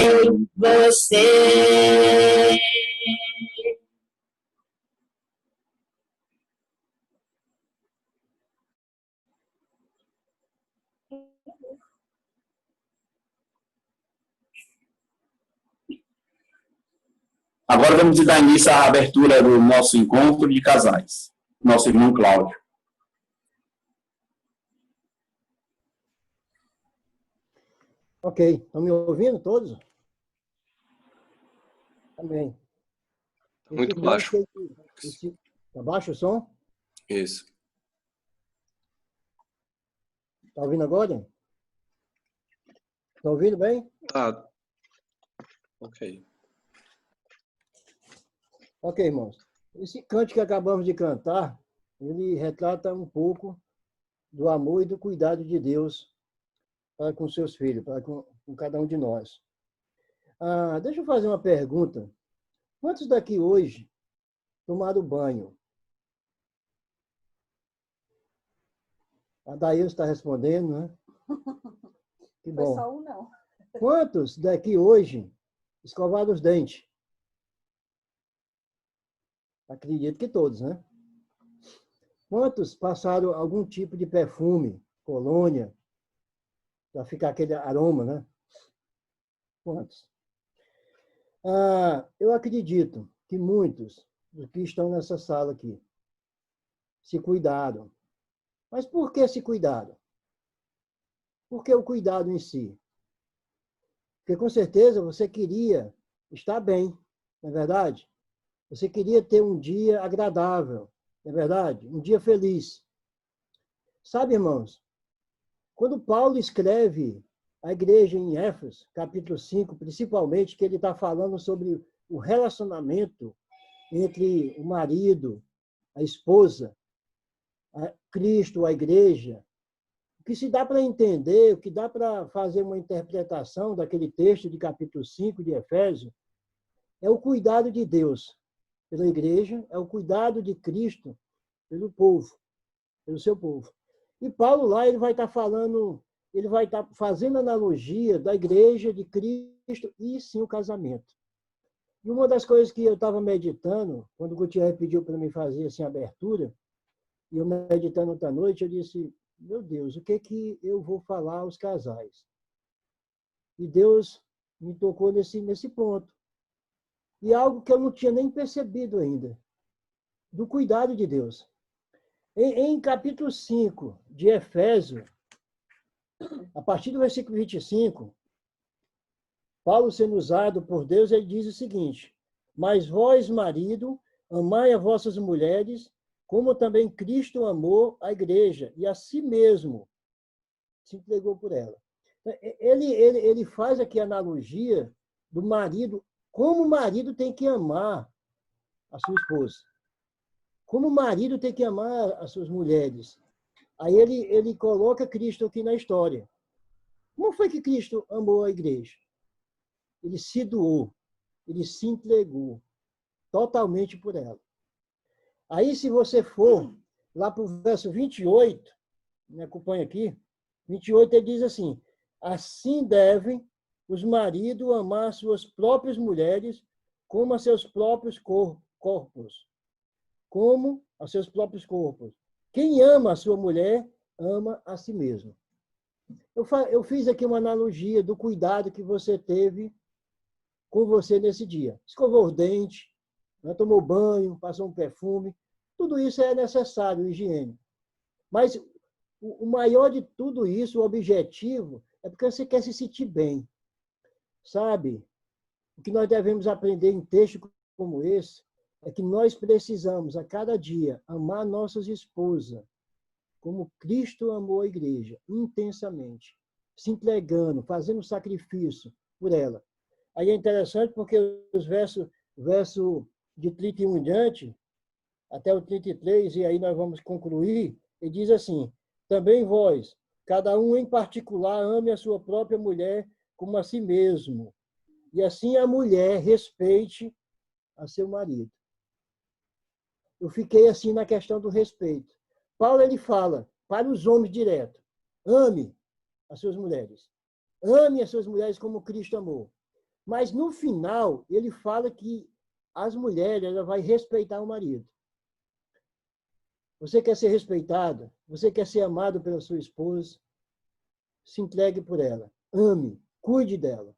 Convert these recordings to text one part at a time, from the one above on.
em você. Agora vamos dar início à abertura do nosso encontro de casais. Nosso irmão Cláudio. Ok, estão me ouvindo todos? Também. Muito baixo. Está baixo o som? Isso. Está ouvindo agora? Está ouvindo bem? Tá. Ok. Ok, irmãos. Esse canto que acabamos de cantar, ele retrata um pouco do amor e do cuidado de Deus para com seus filhos, para com cada um de nós. Deixa eu fazer uma pergunta. Quantos daqui hoje tomaram banho? A Daíra está respondendo, né? Que bom. Foi só um, não. Quantos daqui hoje escovaram os dentes? Acredito que todos, né? Quantos passaram algum tipo de perfume, colônia, para ficar aquele aroma, né? Quantos? Eu acredito que muitos dos que estão nessa sala aqui se cuidaram. Mas por que se cuidaram? Por que o cuidado em si? Porque, com certeza, você queria estar bem, não é verdade? Você queria ter um dia agradável, não é verdade? Um dia feliz. Sabe, irmãos, quando Paulo escreve à igreja em Éfeso, capítulo 5, principalmente, que ele está falando sobre o relacionamento entre o marido, a esposa, Cristo, a igreja, o que se dá para entender, o que dá para fazer uma interpretação daquele texto de capítulo 5 de Efésios, é o cuidado de Deus pela igreja, é o cuidado de Cristo pelo povo, pelo seu povo. E Paulo lá, ele vai estar falando, ele vai estar fazendo analogia da igreja de Cristo e sim o casamento. E uma das coisas que eu estava meditando, quando o Gutierrez pediu para me fazer assim, a abertura, e eu meditando outra noite, eu disse, meu Deus, o que eu vou falar aos casais? E Deus me tocou nesse ponto. E algo que eu não tinha nem percebido ainda, do cuidado de Deus. Em capítulo 5 de Efésios, a partir do versículo 25, Paulo, sendo usado por Deus, ele diz o seguinte, mas vós, marido, amai as vossas mulheres, como também Cristo amou a igreja, e a si mesmo se entregou por ela. Ele faz aqui a analogia do marido, como o marido tem que amar a sua esposa. Como o marido tem que amar as suas mulheres. Aí ele coloca Cristo aqui na história. Como foi que Cristo amou a igreja? Ele se doou, ele se entregou totalmente por ela. Aí, se você for lá para o verso 28, me acompanha aqui, 28 ele diz assim, assim devem os maridos amar suas próprias mulheres como a seus próprios corpos. Como a seus próprios corpos. Quem ama a sua mulher, ama a si mesmo. Eu fiz aqui uma analogia do cuidado que você teve com você nesse dia. Escovou os dentes, né, tomou banho, passou um perfume. Tudo isso é necessário, higiene. Mas o maior de tudo isso, o objetivo, é porque você quer se sentir bem. Sabe? O que nós devemos aprender em textos como esse é que nós precisamos, a cada dia, amar nossas esposas, como Cristo amou a igreja, intensamente, se entregando, fazendo sacrifício por ela. Aí é interessante porque os versos de 31 em diante, até o 33, e aí nós vamos concluir, ele diz assim, também vós, cada um em particular, ame a sua própria mulher como a si mesmo, e assim a mulher respeite a seu marido. Eu fiquei assim na questão do respeito. Paulo, ele fala para os homens direto, ame as suas mulheres. Ame as suas mulheres como Cristo amou. Mas no final, ele fala que as mulheres ela vai respeitar o marido. Você quer ser respeitado? Você quer ser amado pela sua esposa? Se entregue por ela. Ame, cuide dela.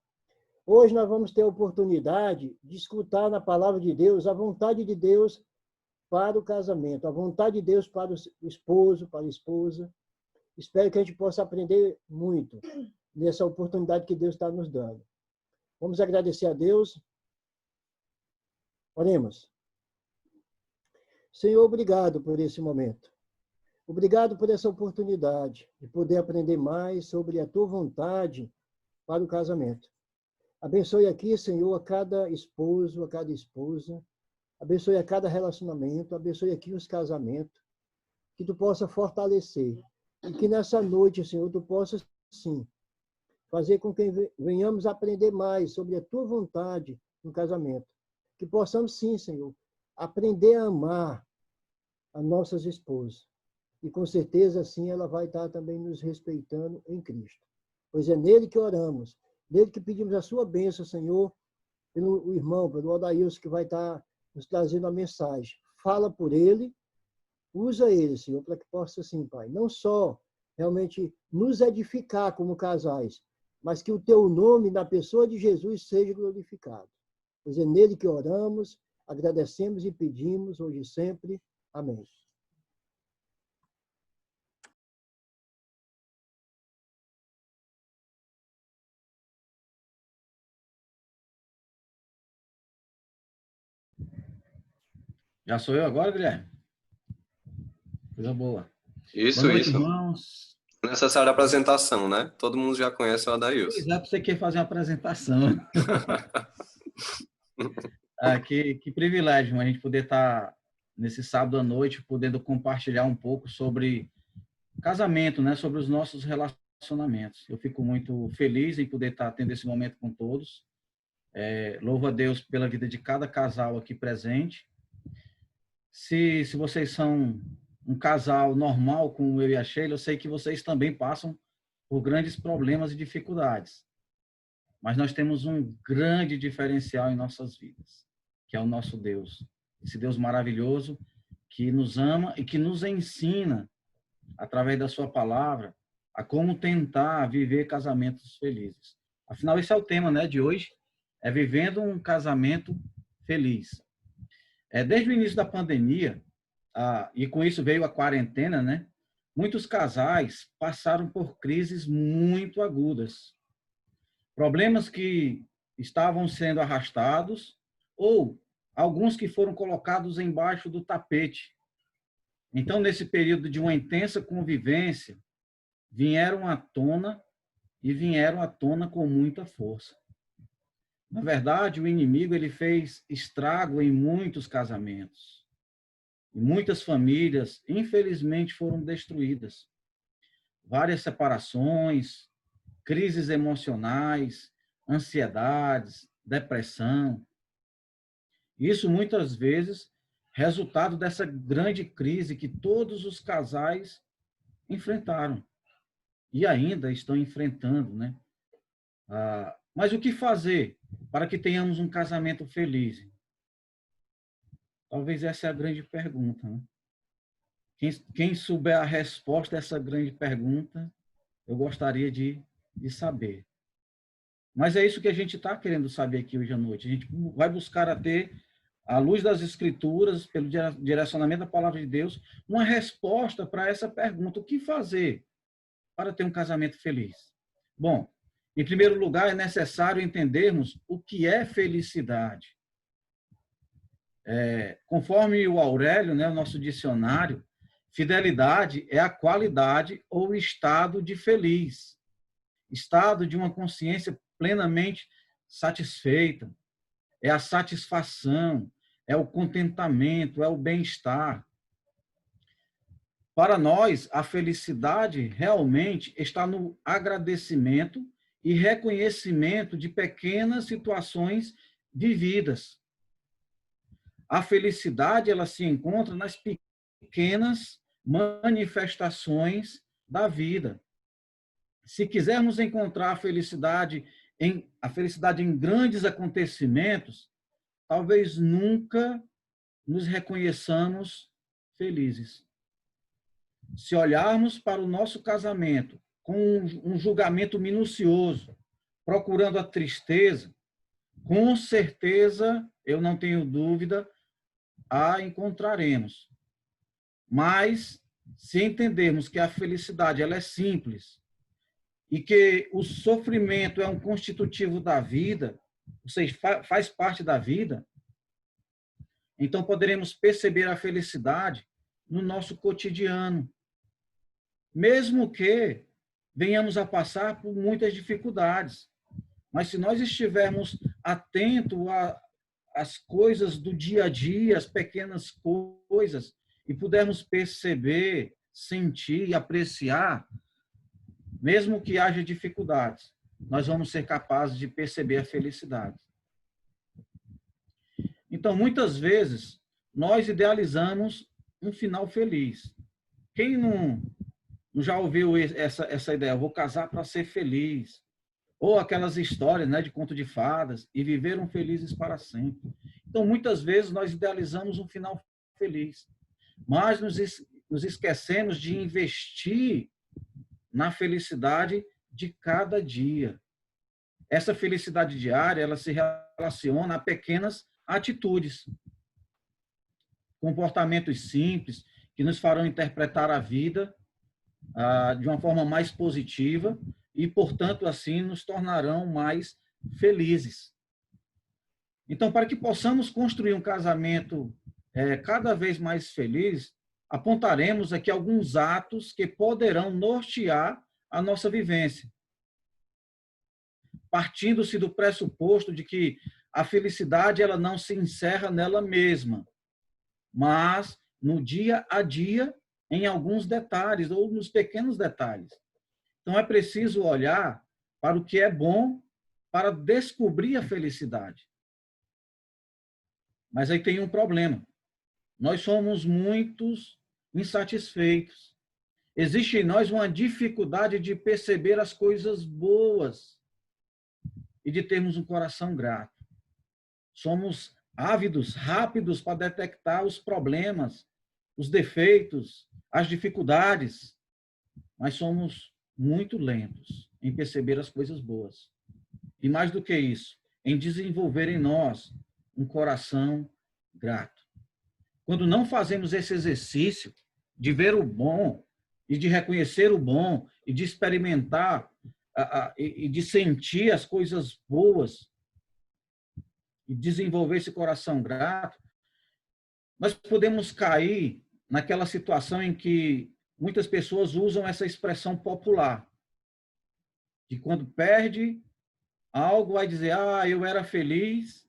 Hoje nós vamos ter a oportunidade de escutar na palavra de Deus a vontade de Deus para o casamento, a vontade de Deus para o esposo, para a esposa. Espero que a gente possa aprender muito nessa oportunidade que Deus está nos dando. Vamos agradecer a Deus. Oremos. Senhor, obrigado por esse momento. Obrigado por essa oportunidade de poder aprender mais sobre a tua vontade para o casamento. Abençoe aqui, Senhor, a cada esposo, a cada esposa. Abençoe a cada relacionamento. Abençoe aqui os casamentos. Que tu possa fortalecer. E que nessa noite, Senhor, tu possa, sim, fazer com que venhamos aprender mais sobre a tua vontade no casamento. Que possamos, sim, Senhor, aprender a amar as nossas esposas. E com certeza, assim, ela vai estar também nos respeitando em Cristo. Pois é nele que oramos, nele que pedimos a sua bênção, Senhor, pelo irmão, pelo Odailson, que vai estar nos trazendo a mensagem. Fala por ele, usa ele, Senhor, para que possa, assim, Pai, não só realmente nos edificar como casais, mas que o teu nome na pessoa de Jesus seja glorificado. Pois é nele que oramos, agradecemos e pedimos hoje e sempre. Amém. Já sou eu agora, Guilherme? Coisa boa. Isso, Boa noite, isso. irmãos. Necessária apresentação, né? Todo mundo já conhece o Pois Adailson. é, para você quer fazer uma apresentação. Que privilégio a gente poder estar nesse sábado à noite, podendo compartilhar um pouco sobre casamento, né? Sobre os nossos relacionamentos. Eu fico muito feliz em poder estar tendo esse momento com todos. Louvo a Deus pela vida de cada casal aqui presente. Se vocês são um casal normal, como eu e a Sheila, eu sei que vocês também passam por grandes problemas e dificuldades. Mas nós temos um grande diferencial em nossas vidas, que é o nosso Deus. Esse Deus maravilhoso que nos ama e que nos ensina, através da sua palavra, a como tentar viver casamentos felizes. Afinal, esse é o tema, né, de hoje, é vivendo um casamento feliz. Desde o início da pandemia, e com isso veio a quarentena, né? Muitos casais passaram por crises muito agudas. Problemas que estavam sendo arrastados ou alguns que foram colocados embaixo do tapete. Então, nesse período de uma intensa convivência, vieram à tona com muita força. Na verdade, o inimigo ele fez estrago em muitos casamentos. E muitas famílias, infelizmente, foram destruídas. Várias separações, crises emocionais, ansiedades, depressão. Isso, muitas vezes, resultado dessa grande crise que todos os casais enfrentaram. E ainda estão enfrentando, né? Mas o que fazer para que tenhamos um casamento feliz? Talvez essa é a grande pergunta, né? Quem souber a resposta a essa grande pergunta, eu gostaria de saber. Mas é isso que a gente está querendo saber aqui hoje à noite. A gente vai buscar a ter, à luz das Escrituras, pelo direcionamento da Palavra de Deus, uma resposta para essa pergunta. O que fazer para ter um casamento feliz? Bom, em primeiro lugar, é necessário entendermos o que é felicidade. Conforme o Aurélio, né, o nosso dicionário, fidelidade é a qualidade ou estado de feliz, estado de uma consciência plenamente satisfeita, é a satisfação, é o contentamento, é o bem-estar. Para nós, a felicidade realmente está no agradecimento e reconhecimento de pequenas situações vividas. A felicidade ela se encontra nas pequenas manifestações da vida. Se quisermos encontrar a felicidade a felicidade em grandes acontecimentos, talvez nunca nos reconheçamos felizes. Se olharmos para o nosso casamento com um julgamento minucioso, procurando a tristeza, com certeza, eu não tenho dúvida, a encontraremos. Mas, se entendermos que a felicidade ela é simples e que o sofrimento é um constitutivo da vida, ou seja, faz parte da vida, então poderemos perceber a felicidade no nosso cotidiano, mesmo que venhamos a passar por muitas dificuldades. Mas se nós estivermos atentos às coisas do dia a dia, às pequenas coisas, e pudermos perceber, sentir e apreciar, mesmo que haja dificuldades, nós vamos ser capazes de perceber a felicidade. Então, muitas vezes, nós idealizamos um final feliz. Quem não já ouviu essa ideia? Eu vou casar para ser feliz. Ou aquelas histórias, né, de conto de fadas, e viveram felizes para sempre. Então, muitas vezes, nós idealizamos um final feliz. Mas nos esquecemos de investir na felicidade de cada dia. Essa felicidade diária, ela se relaciona a pequenas atitudes, comportamentos simples que nos farão interpretar a vida de uma forma mais positiva e, portanto, assim nos tornarão mais felizes. Então, para que possamos construir um casamento cada vez mais feliz, apontaremos aqui alguns atos que poderão nortear a nossa vivência. Partindo-se do pressuposto de que a felicidade ela não se encerra nela mesma, mas no dia a dia, em alguns detalhes, ou nos pequenos detalhes. Então, é preciso olhar para o que é bom para descobrir a felicidade. Mas aí tem um problema. Nós somos muitos insatisfeitos. Existe em nós uma dificuldade de perceber as coisas boas e de termos um coração grato. Somos ávidos, rápidos para detectar os problemas, os defeitos, as dificuldades, mas somos muito lentos em perceber as coisas boas. E mais do que isso, em desenvolver em nós um coração grato. Quando não fazemos esse exercício de ver o bom e de reconhecer o bom e de experimentar e de sentir as coisas boas e desenvolver esse coração grato, nós podemos cair naquela situação em que muitas pessoas usam essa expressão popular, que quando perde algo vai dizer, eu era feliz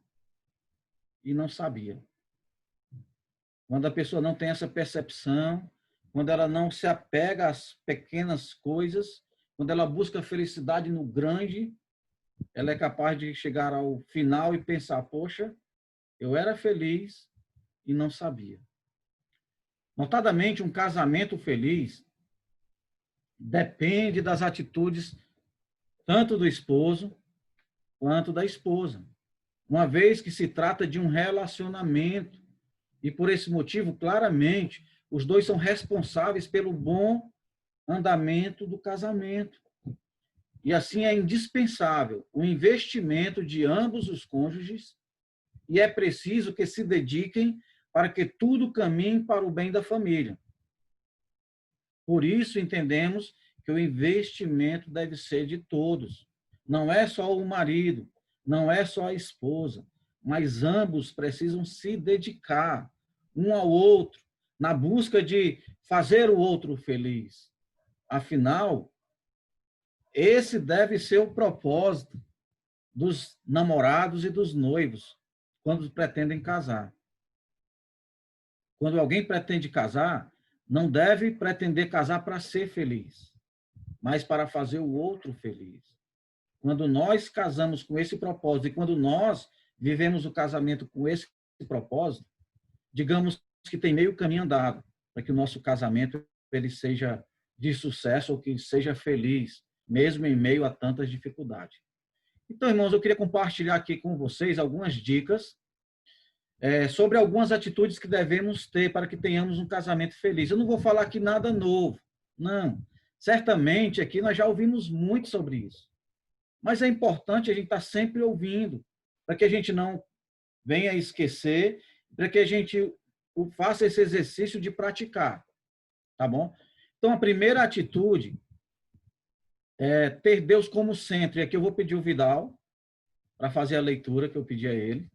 e não sabia. Quando a pessoa não tem essa percepção, quando ela não se apega às pequenas coisas, quando ela busca felicidade no grande, ela é capaz de chegar ao final e pensar, poxa, eu era feliz e não sabia. Notadamente, um casamento feliz depende das atitudes tanto do esposo quanto da esposa, uma vez que se trata de um relacionamento. E por esse motivo, claramente, os dois são responsáveis pelo bom andamento do casamento. E assim é indispensável o investimento de ambos os cônjuges e é preciso que se dediquem para que tudo caminhe para o bem da família. Por isso, entendemos que o investimento deve ser de todos. Não é só o marido, não é só a esposa, mas ambos precisam se dedicar um ao outro na busca de fazer o outro feliz. Afinal, esse deve ser o propósito dos namorados e dos noivos quando pretendem casar. Quando alguém pretende casar, não deve pretender casar para ser feliz, mas para fazer o outro feliz. Quando nós casamos com esse propósito e quando nós vivemos o casamento com esse propósito, digamos que tem meio caminho andado para que o nosso casamento ele seja de sucesso ou que seja feliz, mesmo em meio a tantas dificuldades. Então, irmãos, eu queria compartilhar aqui com vocês algumas dicas sobre algumas atitudes que devemos ter para que tenhamos um casamento feliz. Eu não vou falar aqui nada novo, não. Certamente aqui nós já ouvimos muito sobre isso. Mas é importante a gente estar sempre ouvindo, para que a gente não venha a esquecer, para que a gente faça esse exercício de praticar, tá bom? Então, a primeira atitude é ter Deus como centro. E aqui eu vou pedir o Vidal para fazer a leitura que eu pedi a ele.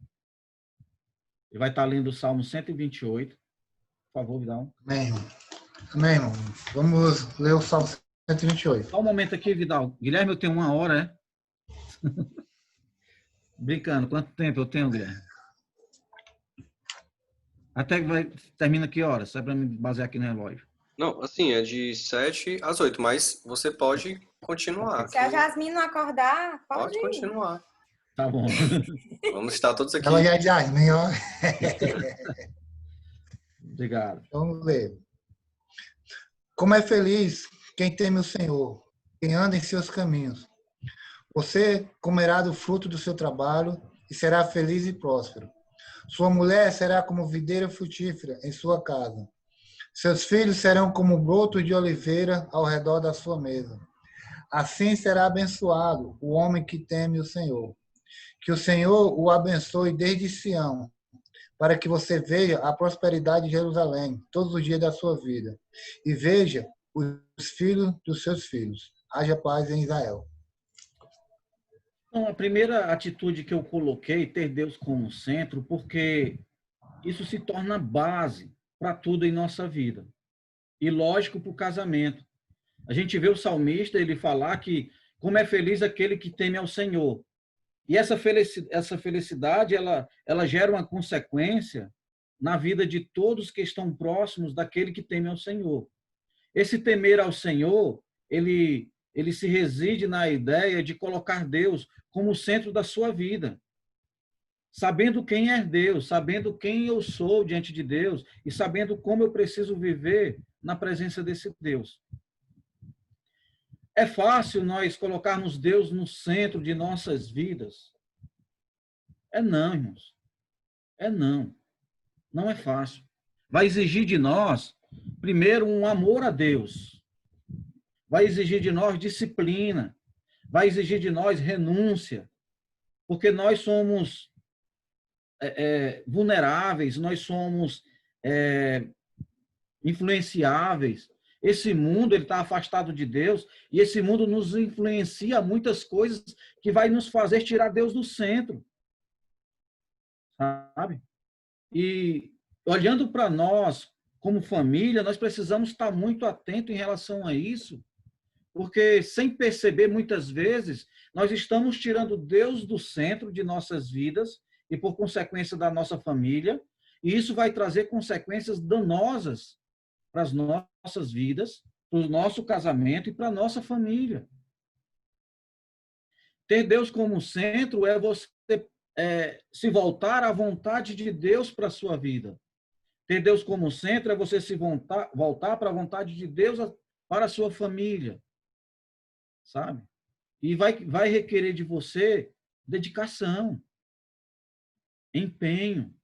Ele vai estar lendo o Salmo 128. Por favor, Vidal. Amém, irmão. Amém, irmão. Vamos ler o Salmo 128. Só um momento aqui, Vidal. Guilherme, eu tenho 1 hora, é? Brincando. Quanto tempo eu tenho, Guilherme? Até que termina que horas? Só para me basear aqui no relógio. Não, assim, é de 7 às 8, mas você pode continuar. Se a Jasmine não acordar, Pode ir. continuar. Tá bom. Vamos estar todos aqui. Ela já é Jasmine, ó. Obrigado. Vamos ler. Como é feliz quem teme o Senhor, quem anda em seus caminhos. Você comerá do fruto do seu trabalho e será feliz e próspero. Sua mulher será como videira frutífera em sua casa. Seus filhos serão como brotos de oliveira ao redor da sua mesa. Assim será abençoado o homem que teme o Senhor. Que o Senhor o abençoe desde Sião, para que você veja a prosperidade de Jerusalém todos os dias da sua vida e veja os filhos dos seus filhos. Haja paz em Israel. Então, a primeira atitude que eu coloquei, ter Deus como centro, porque isso se torna base para tudo em nossa vida. E lógico para o casamento. A gente vê o salmista ele falar que como é feliz aquele que teme ao Senhor. E essa felicidade, ela gera uma consequência na vida de todos que estão próximos daquele que teme ao Senhor. Esse temer ao Senhor, ele se reside na ideia de colocar Deus como o centro da sua vida. Sabendo quem é Deus, sabendo quem eu sou diante de Deus e sabendo como eu preciso viver na presença desse Deus. É fácil nós colocarmos Deus no centro de nossas vidas? É não, irmãos. É não. Não é fácil. Vai exigir de nós, primeiro, um amor a Deus. Vai exigir de nós disciplina. Vai exigir de nós renúncia. Porque nós somos vulneráveis, nós somos influenciáveis. Esse mundo ele está afastado de Deus e esse mundo nos influencia muitas coisas que vai nos fazer tirar Deus do centro, sabe? E olhando para nós como família, nós precisamos estar muito atentos em relação a isso, porque sem perceber muitas vezes nós estamos tirando Deus do centro de nossas vidas e por consequência da nossa família, e isso vai trazer consequências danosas para as nossas vidas, para o nosso casamento e para a nossa família. Ter Deus como centro é você se voltar à vontade de Deus para a sua vida. Ter Deus como centro é você se voltar para a vontade de Deus para a sua família. Sabe? E vai requerer de você dedicação, empenho,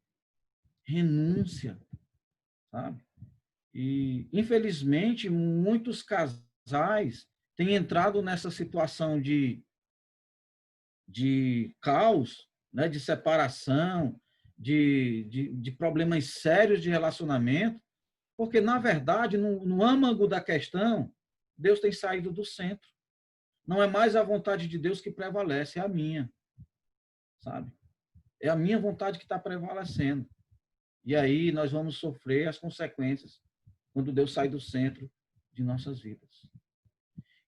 renúncia, sabe? E, infelizmente, muitos casais têm entrado nessa situação de caos, né, de separação, de problemas sérios de relacionamento, porque, na verdade, no âmago da questão, Deus tem saído do centro. Não é mais a vontade de Deus que prevalece, é a minha, sabe? É a minha vontade que está prevalecendo. E aí nós vamos sofrer as consequências quando Deus sai do centro de nossas vidas.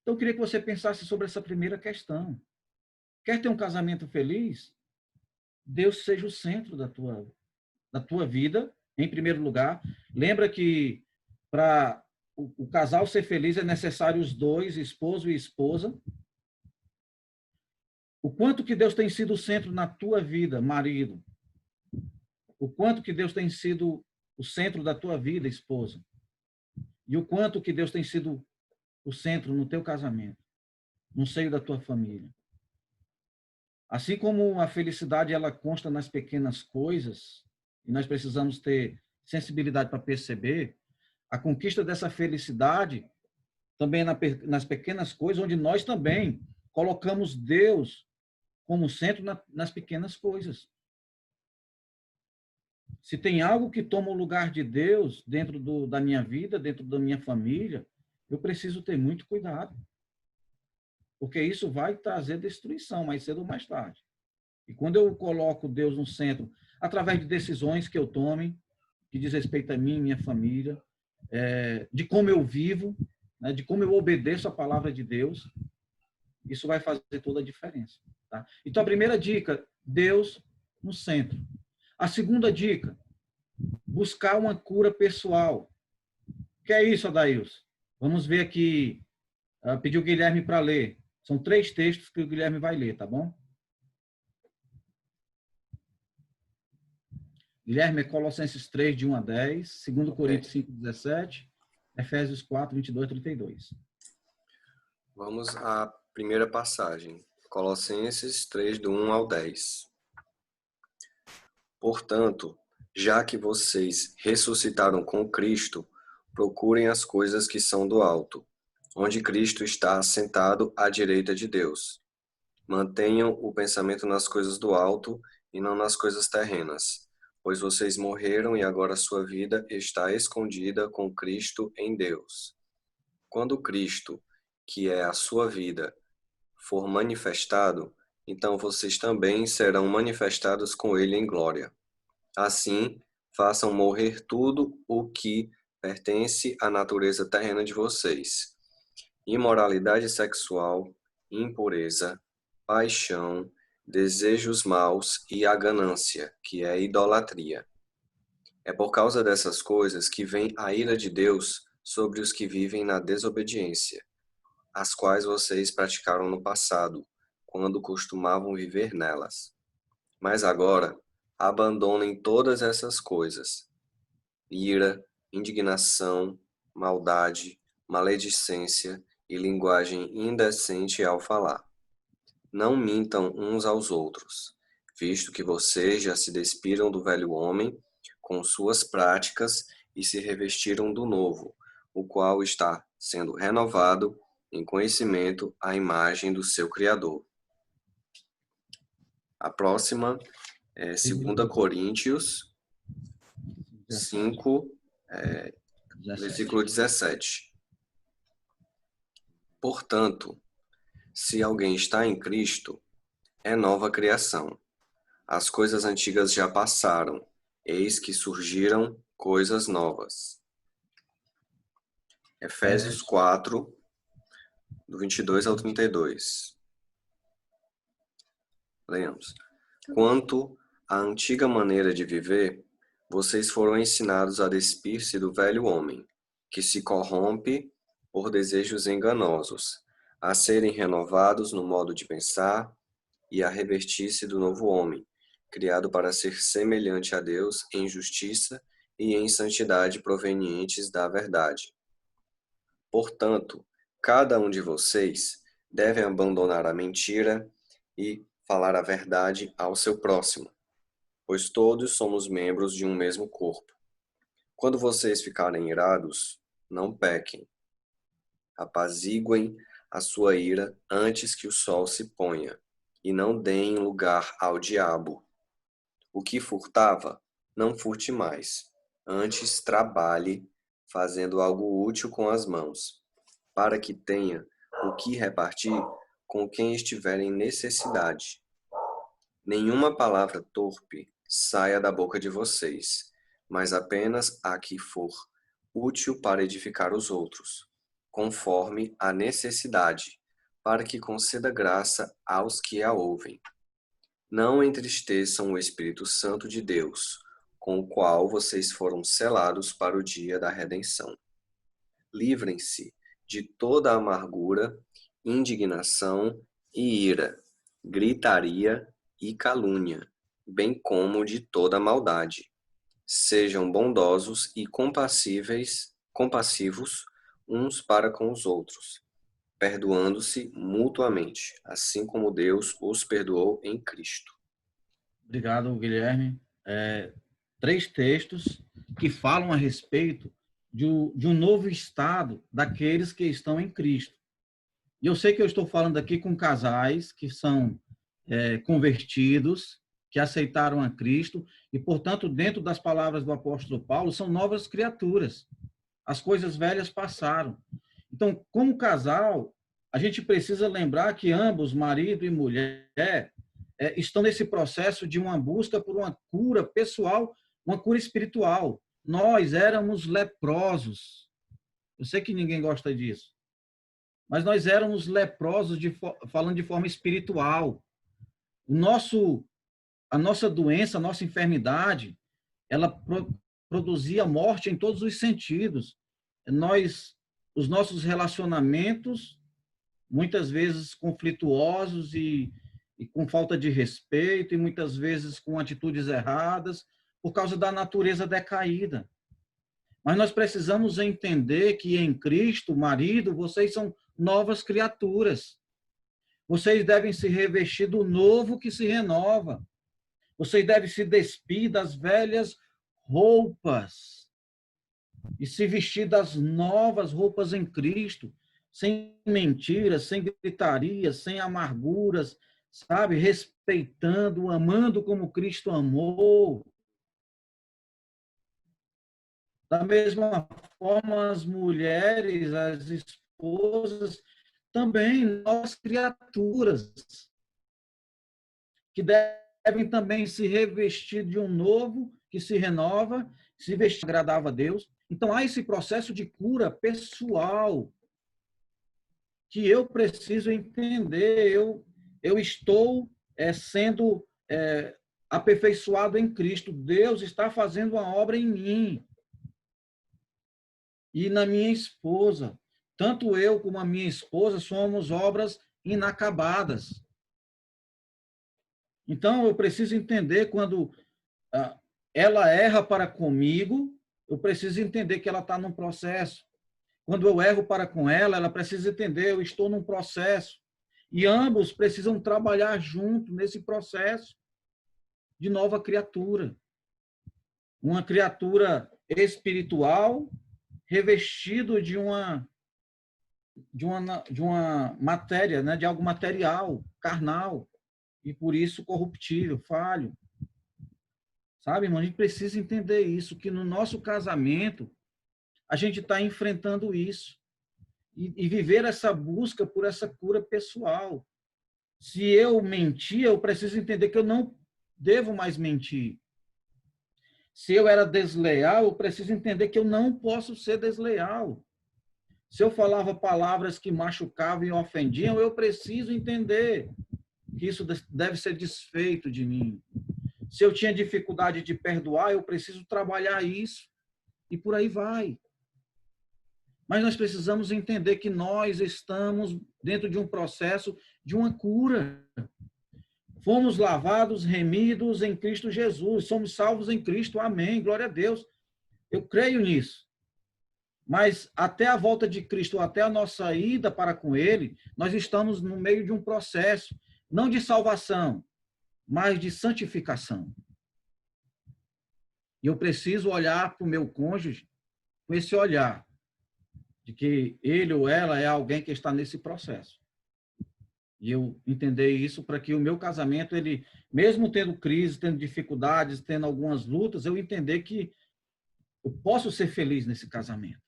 Então, eu queria que você pensasse sobre essa primeira questão. Quer ter um casamento feliz? Deus seja o centro da tua vida, em primeiro lugar. Lembra que para o casal ser feliz é necessário os dois, esposo e esposa. O quanto que Deus tem sido o centro na tua vida, marido. O quanto que Deus tem sido o centro da tua vida, esposa. E o quanto que Deus tem sido o centro no teu casamento, no seio da tua família. Assim como a felicidade ela consta nas pequenas coisas, e nós precisamos ter sensibilidade para perceber, a conquista dessa felicidade também nas pequenas coisas, onde nós também colocamos Deus como centro nas pequenas coisas. Se tem algo que toma o lugar de Deus dentro da minha vida, dentro da minha família, eu preciso ter muito cuidado. Porque isso vai trazer destruição mais cedo ou mais tarde. E quando eu coloco Deus no centro, através de decisões que eu tome, que diz respeito a mim e minha família, de como eu vivo, né, de como eu obedeço a palavra de Deus, isso vai fazer toda a diferença. Tá? Então, a primeira dica, Deus no centro. A segunda dica, buscar uma cura pessoal. O que é isso, Adailson? Vamos ver aqui, pedir o Guilherme para ler. São 3 textos que o Guilherme vai ler, tá bom? Guilherme, é Colossenses 3, de 1 a 10, 2 Coríntios 5, 17, Efésios 4, 22, 32. Vamos à primeira passagem. Colossenses 3, do 1 ao 10. Portanto, já que vocês ressuscitaram com Cristo, procurem as coisas que são do alto, onde Cristo está assentado à direita de Deus. Mantenham o pensamento nas coisas do alto e não nas coisas terrenas, pois vocês morreram e agora sua vida está escondida com Cristo em Deus. Quando Cristo, que é a sua vida, for manifestado, então vocês também serão manifestados com ele em glória. Assim, façam morrer tudo o que pertence à natureza terrena de vocês: imoralidade sexual, impureza, paixão, desejos maus e a ganância, que é idolatria. É por causa dessas coisas que vem a ira de Deus sobre os que vivem na desobediência, as quais vocês praticaram no passado, quando costumavam viver nelas. Mas agora, abandonem todas essas coisas: ira, indignação, maldade, maledicência e linguagem indecente ao falar. Não mintam uns aos outros, visto que vocês já se despiram do velho homem com suas práticas e se revestiram do novo, o qual está sendo renovado em conhecimento à imagem do seu Criador. A próxima é 2 Coríntios 5, versículo 17. Portanto, se alguém está em Cristo, é nova criação. As coisas antigas já passaram, eis que surgiram coisas novas. Efésios 4, do 22 ao 32. Leamos. Quanto à antiga maneira de viver, vocês foram ensinados a despir-se do velho homem, que se corrompe por desejos enganosos, a serem renovados no modo de pensar e a revestir-se do novo homem, criado para ser semelhante a Deus em justiça e em santidade provenientes da verdade. Portanto, cada um de vocês deve abandonar a mentira e falar a verdade ao seu próximo, pois todos somos membros de um mesmo corpo. Quando vocês ficarem irados, não pequem. Apaziguem a sua ira antes que o sol se ponha, e não deem lugar ao diabo. O que furtava, não furte mais. Antes trabalhe, fazendo algo útil com as mãos, para que tenha o que repartir com quem estiver em necessidade. Nenhuma palavra torpe saia da boca de vocês, mas apenas a que for útil para edificar os outros, conforme a necessidade, para que conceda graça aos que a ouvem. Não entristeçam o Espírito Santo de Deus, com o qual vocês foram selados para o dia da redenção. Livrem-se de toda amargura, indignação e ira, gritaria e calúnia, bem como de toda maldade. Sejam bondosos e compassivos uns para com os outros, perdoando-se mutuamente, assim como Deus os perdoou em Cristo. Obrigado, Guilherme. 3 textos que falam a respeito de um novo estado daqueles que estão em Cristo. E eu sei que eu estou falando aqui com casais que são convertidos, que aceitaram a Cristo, e, portanto, dentro das palavras do apóstolo Paulo, são novas criaturas. As coisas velhas passaram. Então, como casal, a gente precisa lembrar que ambos, marido e mulher, estão nesse processo de uma busca por uma cura pessoal, uma cura espiritual. Nós éramos leprosos. Eu sei que ninguém gosta disso, mas nós éramos leprosos, falando de forma espiritual. A nossa doença, a nossa enfermidade, ela produzia morte em todos os sentidos. Os nossos relacionamentos, muitas vezes conflituosos e com falta de respeito, e muitas vezes com atitudes erradas, por causa da natureza decaída. Mas nós precisamos entender que em Cristo, marido, vocês são novas criaturas. Vocês devem se revestir do novo que se renova. Vocês devem se despir das velhas roupas e se vestir das novas roupas em Cristo, sem mentiras, sem gritaria, sem amarguras, sabe? Respeitando, amando como Cristo amou. Da mesma forma, as mulheres, as esposas, também nós criaturas, que devem também se revestir de um novo que se renova, se vestir agradável a Deus. Então, há esse processo de cura pessoal que eu preciso entender. Eu estou sendo aperfeiçoado em Cristo. Deus está fazendo uma obra em mim e na minha esposa. Tanto eu como a minha esposa somos obras inacabadas. Então, eu preciso entender quando ela erra para comigo, eu preciso entender que ela está num processo. Quando eu erro para com ela, ela precisa entender, eu estou num processo. E ambos precisam trabalhar junto nesse processo de nova criatura. Uma criatura espiritual revestido de uma matéria, né, de algo material, carnal, e por isso corruptível, falho. Sabe, irmão? A gente precisa entender isso, que no nosso casamento a gente está enfrentando isso e viver essa busca por essa cura pessoal. Se eu mentir, eu preciso entender que eu não devo mais mentir. Se eu era desleal, eu preciso entender que eu não posso ser desleal. Se eu falava palavras que machucavam e ofendiam, eu preciso entender que isso deve ser desfeito de mim. Se eu tinha dificuldade de perdoar, eu preciso trabalhar isso. E por aí vai. Mas nós precisamos entender que nós estamos dentro de um processo de uma cura. Fomos lavados, remidos em Cristo Jesus. Somos salvos em Cristo. Amém. Glória a Deus. Eu creio nisso. Mas até a volta de Cristo, até a nossa ida para com Ele, nós estamos no meio de um processo, não de salvação, mas de santificação. E eu preciso olhar para o meu cônjuge com esse olhar de que ele ou ela é alguém que está nesse processo. E eu entender isso para que o meu casamento, ele, mesmo tendo crise, tendo dificuldades, tendo algumas lutas, eu entender que eu posso ser feliz nesse casamento,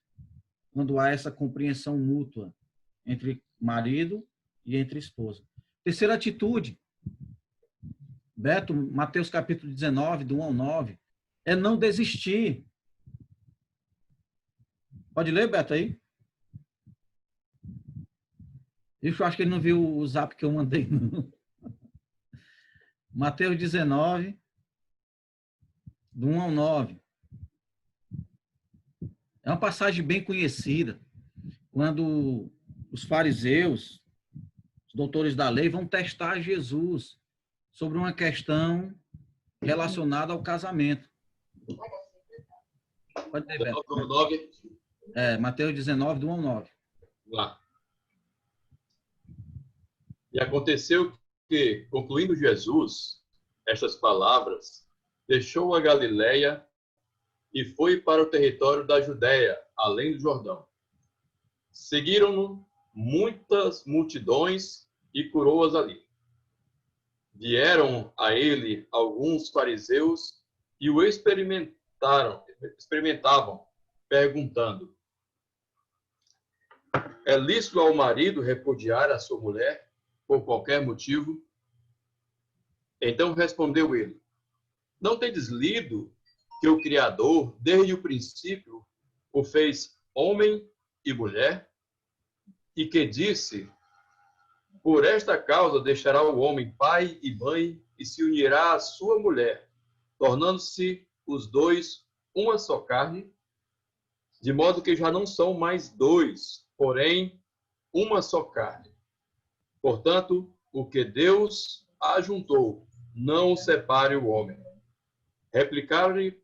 quando há essa compreensão mútua entre marido e entre esposa. Terceira atitude, Beto, Mateus capítulo 19, do 1 ao 9, é não desistir. Pode ler, Beto, aí? Eu acho que ele não viu o zap que eu mandei, não. Mateus 19, do 1 ao 9. É uma passagem bem conhecida, quando os fariseus, os doutores da lei, vão testar Jesus sobre uma questão relacionada ao casamento. Pode ler, Beto. Mateus 19, do 1 ao 9. Lá. E aconteceu que, concluindo Jesus estas palavras, deixou a Galileia e foi para o território da Judéia, além do Jordão. Seguiram-no muitas multidões e curou-as ali. Vieram a ele alguns fariseus e o experimentavam, perguntando: é lícito ao marido repudiar a sua mulher por qualquer motivo? Então respondeu ele: não tendes lido que o Criador, desde o princípio, o fez homem e mulher? E que disse: por esta causa deixará o homem pai e mãe e se unirá à sua mulher, tornando-se os dois uma só carne, de modo que já não são mais dois, porém uma só carne. Portanto, o que Deus ajuntou, não o separe o homem. Replicaram-lhe: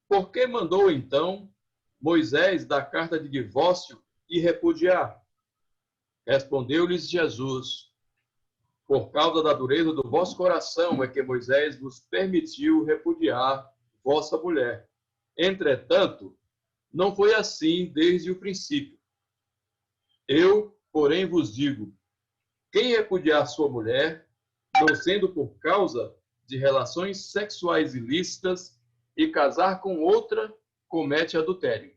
por que mandou então Moisés dar carta de divórcio e repudiar? Respondeu-lhes Jesus: por causa da dureza do vosso coração é que Moisés vos permitiu repudiar vossa mulher. Entretanto, não foi assim desde o princípio. Eu, porém, vos digo: quem repudiar sua mulher, não sendo por causa de relações sexuais ilícitas, e casar com outra, comete adultério.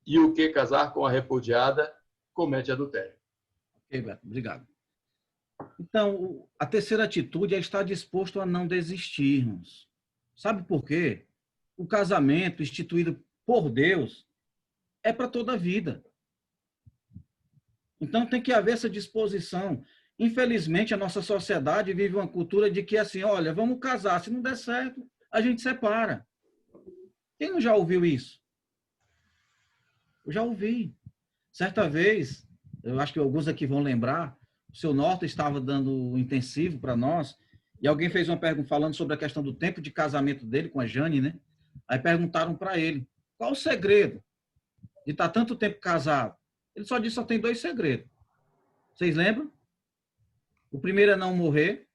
E o que casar com a repudiada, comete adultério. Ok, Beto, obrigado. Então, a terceira atitude é estar disposto a não desistirmos. Sabe por quê? O casamento instituído por Deus é para toda a vida. Então, tem que haver essa disposição. Infelizmente, a nossa sociedade vive uma cultura de que, assim, olha, vamos casar, se não der certo, a gente separa. Quem não já ouviu isso? Eu já ouvi. Certa vez, eu acho que alguns aqui vão lembrar, o seu Norton estava dando um intensivo para nós, e alguém fez uma pergunta falando sobre a questão do tempo de casamento dele com a Jane, né? Aí perguntaram para ele, qual o segredo de estar tanto tempo casado? Ele só disse que só tem 2 segredos. Vocês lembram? O primeiro é não morrer,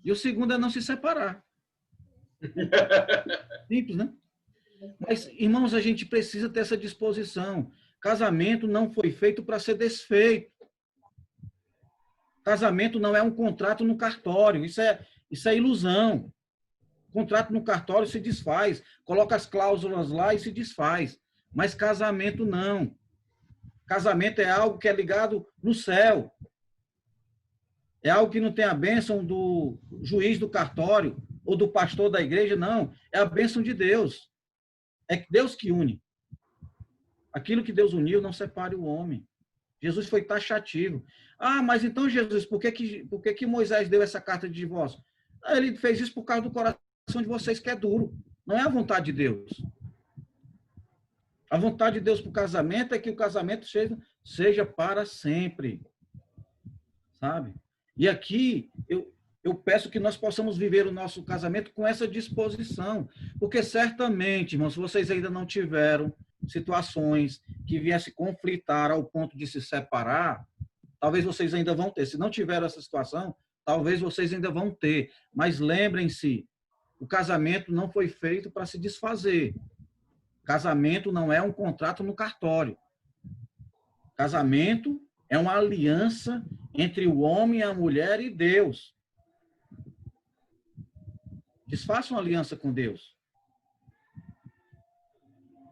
e o segundo é não se separar. Simples, né? Mas, irmãos, a gente precisa ter essa disposição. Casamento não foi feito para ser desfeito. Casamento não é um contrato no cartório. Isso é ilusão. Contrato no cartório se desfaz. Coloca as cláusulas lá e se desfaz. Mas casamento não. Casamento é algo que é ligado no céu. É algo que não tem a bênção do juiz do cartório ou do pastor da igreja, não. É a bênção de Deus. É Deus que une. Aquilo que Deus uniu, não separe o homem. Jesus foi taxativo. Ah, mas então, Jesus, por que Moisés deu essa carta de divórcio? Ele fez isso por causa do coração de vocês, que é duro. Não é a vontade de Deus. A vontade de Deus para o casamento é que o casamento seja para sempre. Sabe? E aqui, eu peço que nós possamos viver o nosso casamento com essa disposição. Porque certamente, irmãos, se vocês ainda não tiveram situações que viessem conflitar ao ponto de se separar, talvez vocês ainda vão ter. Se não tiveram essa situação, talvez vocês ainda vão ter. Mas lembrem-se, o casamento não foi feito para se desfazer. Casamento não é um contrato no cartório. Casamento é uma aliança entre o homem, a mulher e Deus. Desfaça uma aliança com Deus.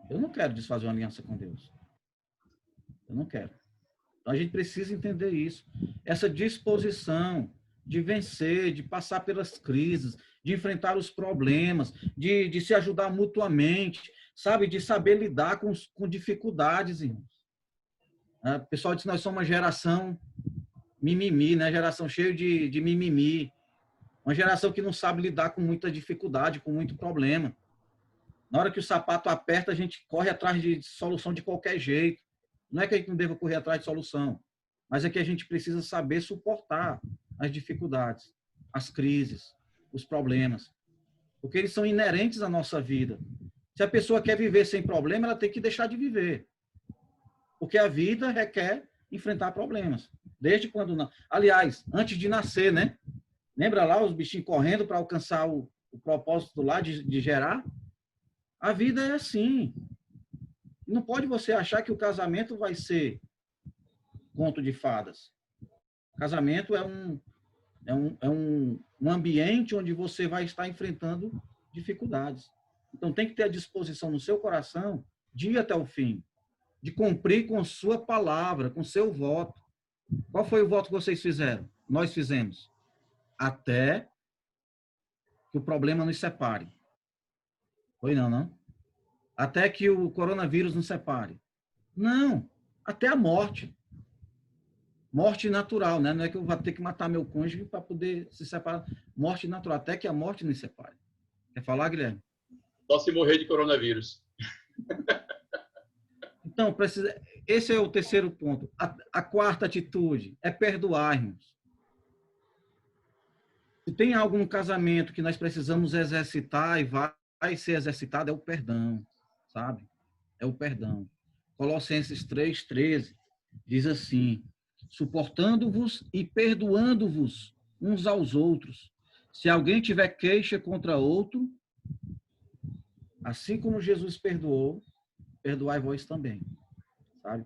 Eu não quero desfazer uma aliança com Deus. Eu não quero. Então, a gente precisa entender isso. Essa disposição de vencer, de passar pelas crises, de enfrentar os problemas, de se ajudar mutuamente, sabe? De saber lidar com dificuldades, irmãos. O pessoal diz que nós somos uma geração mimimi, né? Geração cheia de mimimi. Uma geração que não sabe lidar com muita dificuldade, com muito problema. Na hora que o sapato aperta, a gente corre atrás de solução de qualquer jeito. Não é que a gente não deva correr atrás de solução, mas é que a gente precisa saber suportar as dificuldades, as crises, os problemas. Porque eles são inerentes à nossa vida. Se a pessoa quer viver sem problema, ela tem que deixar de viver. Porque a vida requer enfrentar problemas. Desde quando não. Aliás, antes de nascer, né? Lembra lá os bichinhos correndo para alcançar o propósito lá de gerar? A vida é assim. Não pode você achar que o casamento vai ser conto de fadas. Casamento é um ambiente onde você vai estar enfrentando dificuldades. Então, tem que ter a disposição no seu coração de ir até o fim, de cumprir com sua palavra, com seu voto. Qual foi o voto que vocês fizeram? Nós fizemos. Até que o problema nos separe. Foi não? Até que o coronavírus nos separe. Não, até a morte. Morte natural, né? Não é que eu vou ter que matar meu cônjuge para poder se separar. Morte natural, até que a morte nos separe. Quer falar, Guilherme? Só se morrer de coronavírus. Então, esse é o terceiro ponto. A quarta atitude é perdoar, irmãos. Se tem algo no casamento que nós precisamos exercitar e vai ser exercitado, é o perdão, sabe? É o perdão. Colossenses 3,13 diz assim: suportando-vos e perdoando-vos uns aos outros. Se alguém tiver queixa contra outro, assim como Jesus perdoou, perdoai vós também, sabe?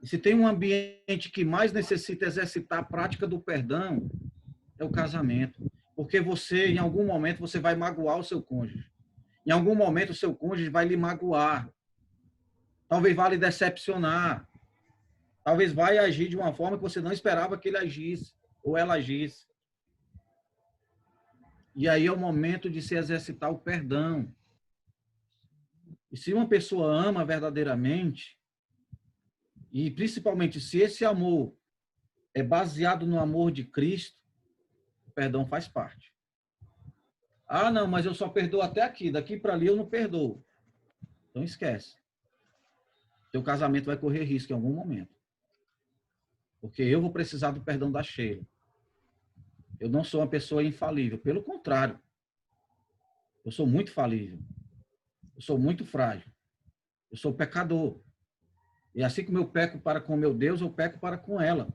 E se tem um ambiente que mais necessita exercitar a prática do perdão, é o casamento. Porque você, em algum momento, você vai magoar o seu cônjuge. Em algum momento, o seu cônjuge vai lhe magoar. Talvez vá lhe decepcionar. Talvez vai agir de uma forma que você não esperava que ele agisse, ou ela agisse. E aí é o momento de se exercitar o perdão. E se uma pessoa ama verdadeiramente, e principalmente se esse amor é baseado no amor de Cristo, o perdão faz parte. Ah, não, mas eu só perdoo até aqui, daqui para ali eu não perdoo. Então esquece. Teu casamento vai correr risco em algum momento. Porque eu vou precisar do perdão da Sheila. Eu não sou uma pessoa infalível, pelo contrário. Eu sou muito falível. Eu sou muito frágil. Eu sou pecador. E assim como eu peco para com meu Deus, eu peco para com ela.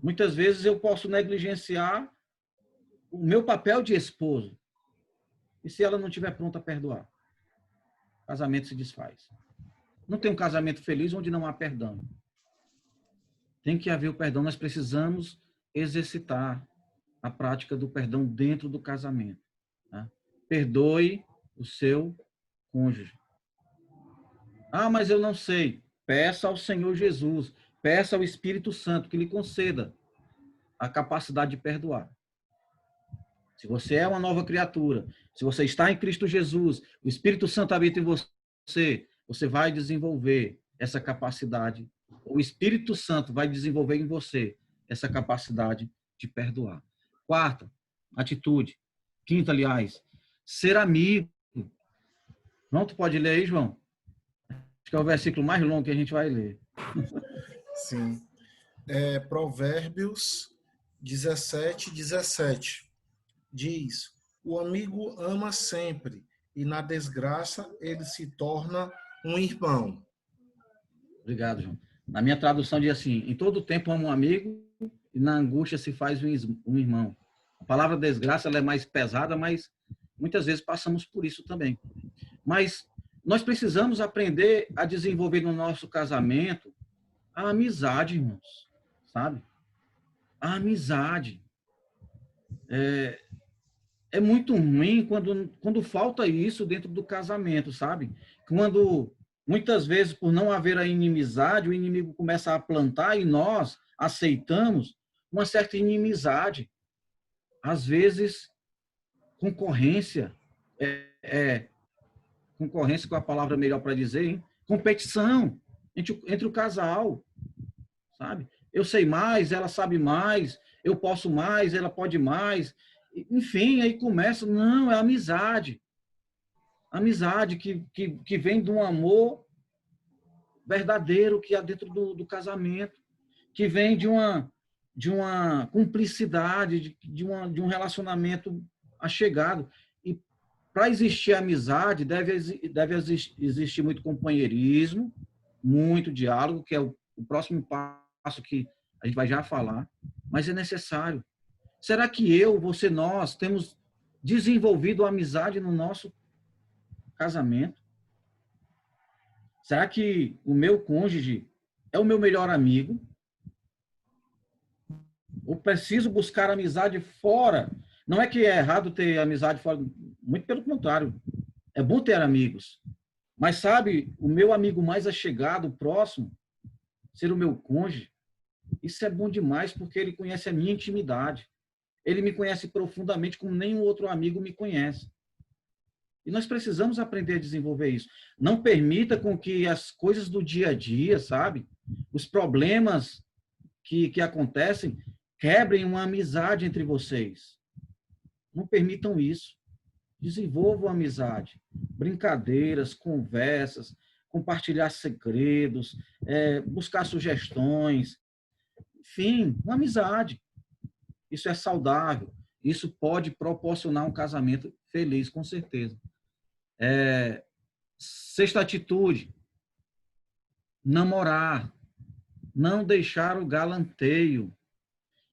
Muitas vezes eu posso negligenciar o meu papel de esposo. E se ela não estiver pronta a perdoar? O casamento se desfaz. Não tem um casamento feliz onde não há perdão. Tem que haver o perdão. Nós precisamos exercitar a prática do perdão dentro do casamento. Tá? Perdoe o seu cônjuge. Ah, mas eu não sei. Peça ao Senhor Jesus, peça ao Espírito Santo que lhe conceda a capacidade de perdoar. Se você é uma nova criatura, se você está em Cristo Jesus, o Espírito Santo habita em você, você vai desenvolver essa capacidade. O Espírito Santo vai desenvolver em você essa capacidade de perdoar. Quarta atitude, quinta, aliás, ser amigo. Não, tu pode ler aí, João? Acho que é o versículo mais longo que a gente vai ler. Sim. Provérbios 17:17 diz: o amigo ama sempre, e na desgraça ele se torna um irmão. Obrigado, João. Na minha tradução diz assim: em todo tempo ama um amigo, e na angústia se faz um irmão. A palavra desgraça ela é mais pesada, mas muitas vezes passamos por isso também. Mas nós precisamos aprender a desenvolver no nosso casamento a amizade, irmãos, sabe? A amizade. É muito ruim quando falta isso dentro do casamento, sabe? Quando, muitas vezes, por não haver a inimizade, o inimigo começa a plantar e nós aceitamos uma certa inimizade. Às vezes, concorrência, concorrência com a palavra melhor para dizer, hein? Competição entre o casal, sabe? Eu sei mais, ela sabe mais, eu posso mais, ela pode mais. Enfim, aí começa, não, é amizade. Amizade que vem de um amor verdadeiro que há dentro do casamento, que vem de uma cumplicidade, de um relacionamento achegado. E para existir amizade, deve existir muito companheirismo, muito diálogo, que é o próximo passo que a gente vai já falar, mas é necessário. Será que você, nós, temos desenvolvido amizade no nosso casamento? Será que o meu cônjuge é o meu melhor amigo? Ou preciso buscar amizade fora? Não é que é errado ter amizade fora, muito pelo contrário. É bom ter amigos. Mas, sabe, o meu amigo mais achegado, próximo, ser o meu cônjuge, isso é bom demais porque ele conhece a minha intimidade. Ele me conhece profundamente como nenhum outro amigo me conhece. E nós precisamos aprender a desenvolver isso. Não permita com que as coisas do dia a dia, sabe? Os problemas que acontecem quebrem uma amizade entre vocês. Não permitam isso. Desenvolvam amizade. Brincadeiras, conversas, compartilhar segredos, buscar sugestões. Enfim, uma amizade. Isso é saudável. Isso pode proporcionar um casamento feliz, com certeza. Sexta atitude. Namorar. Não deixar o galanteio.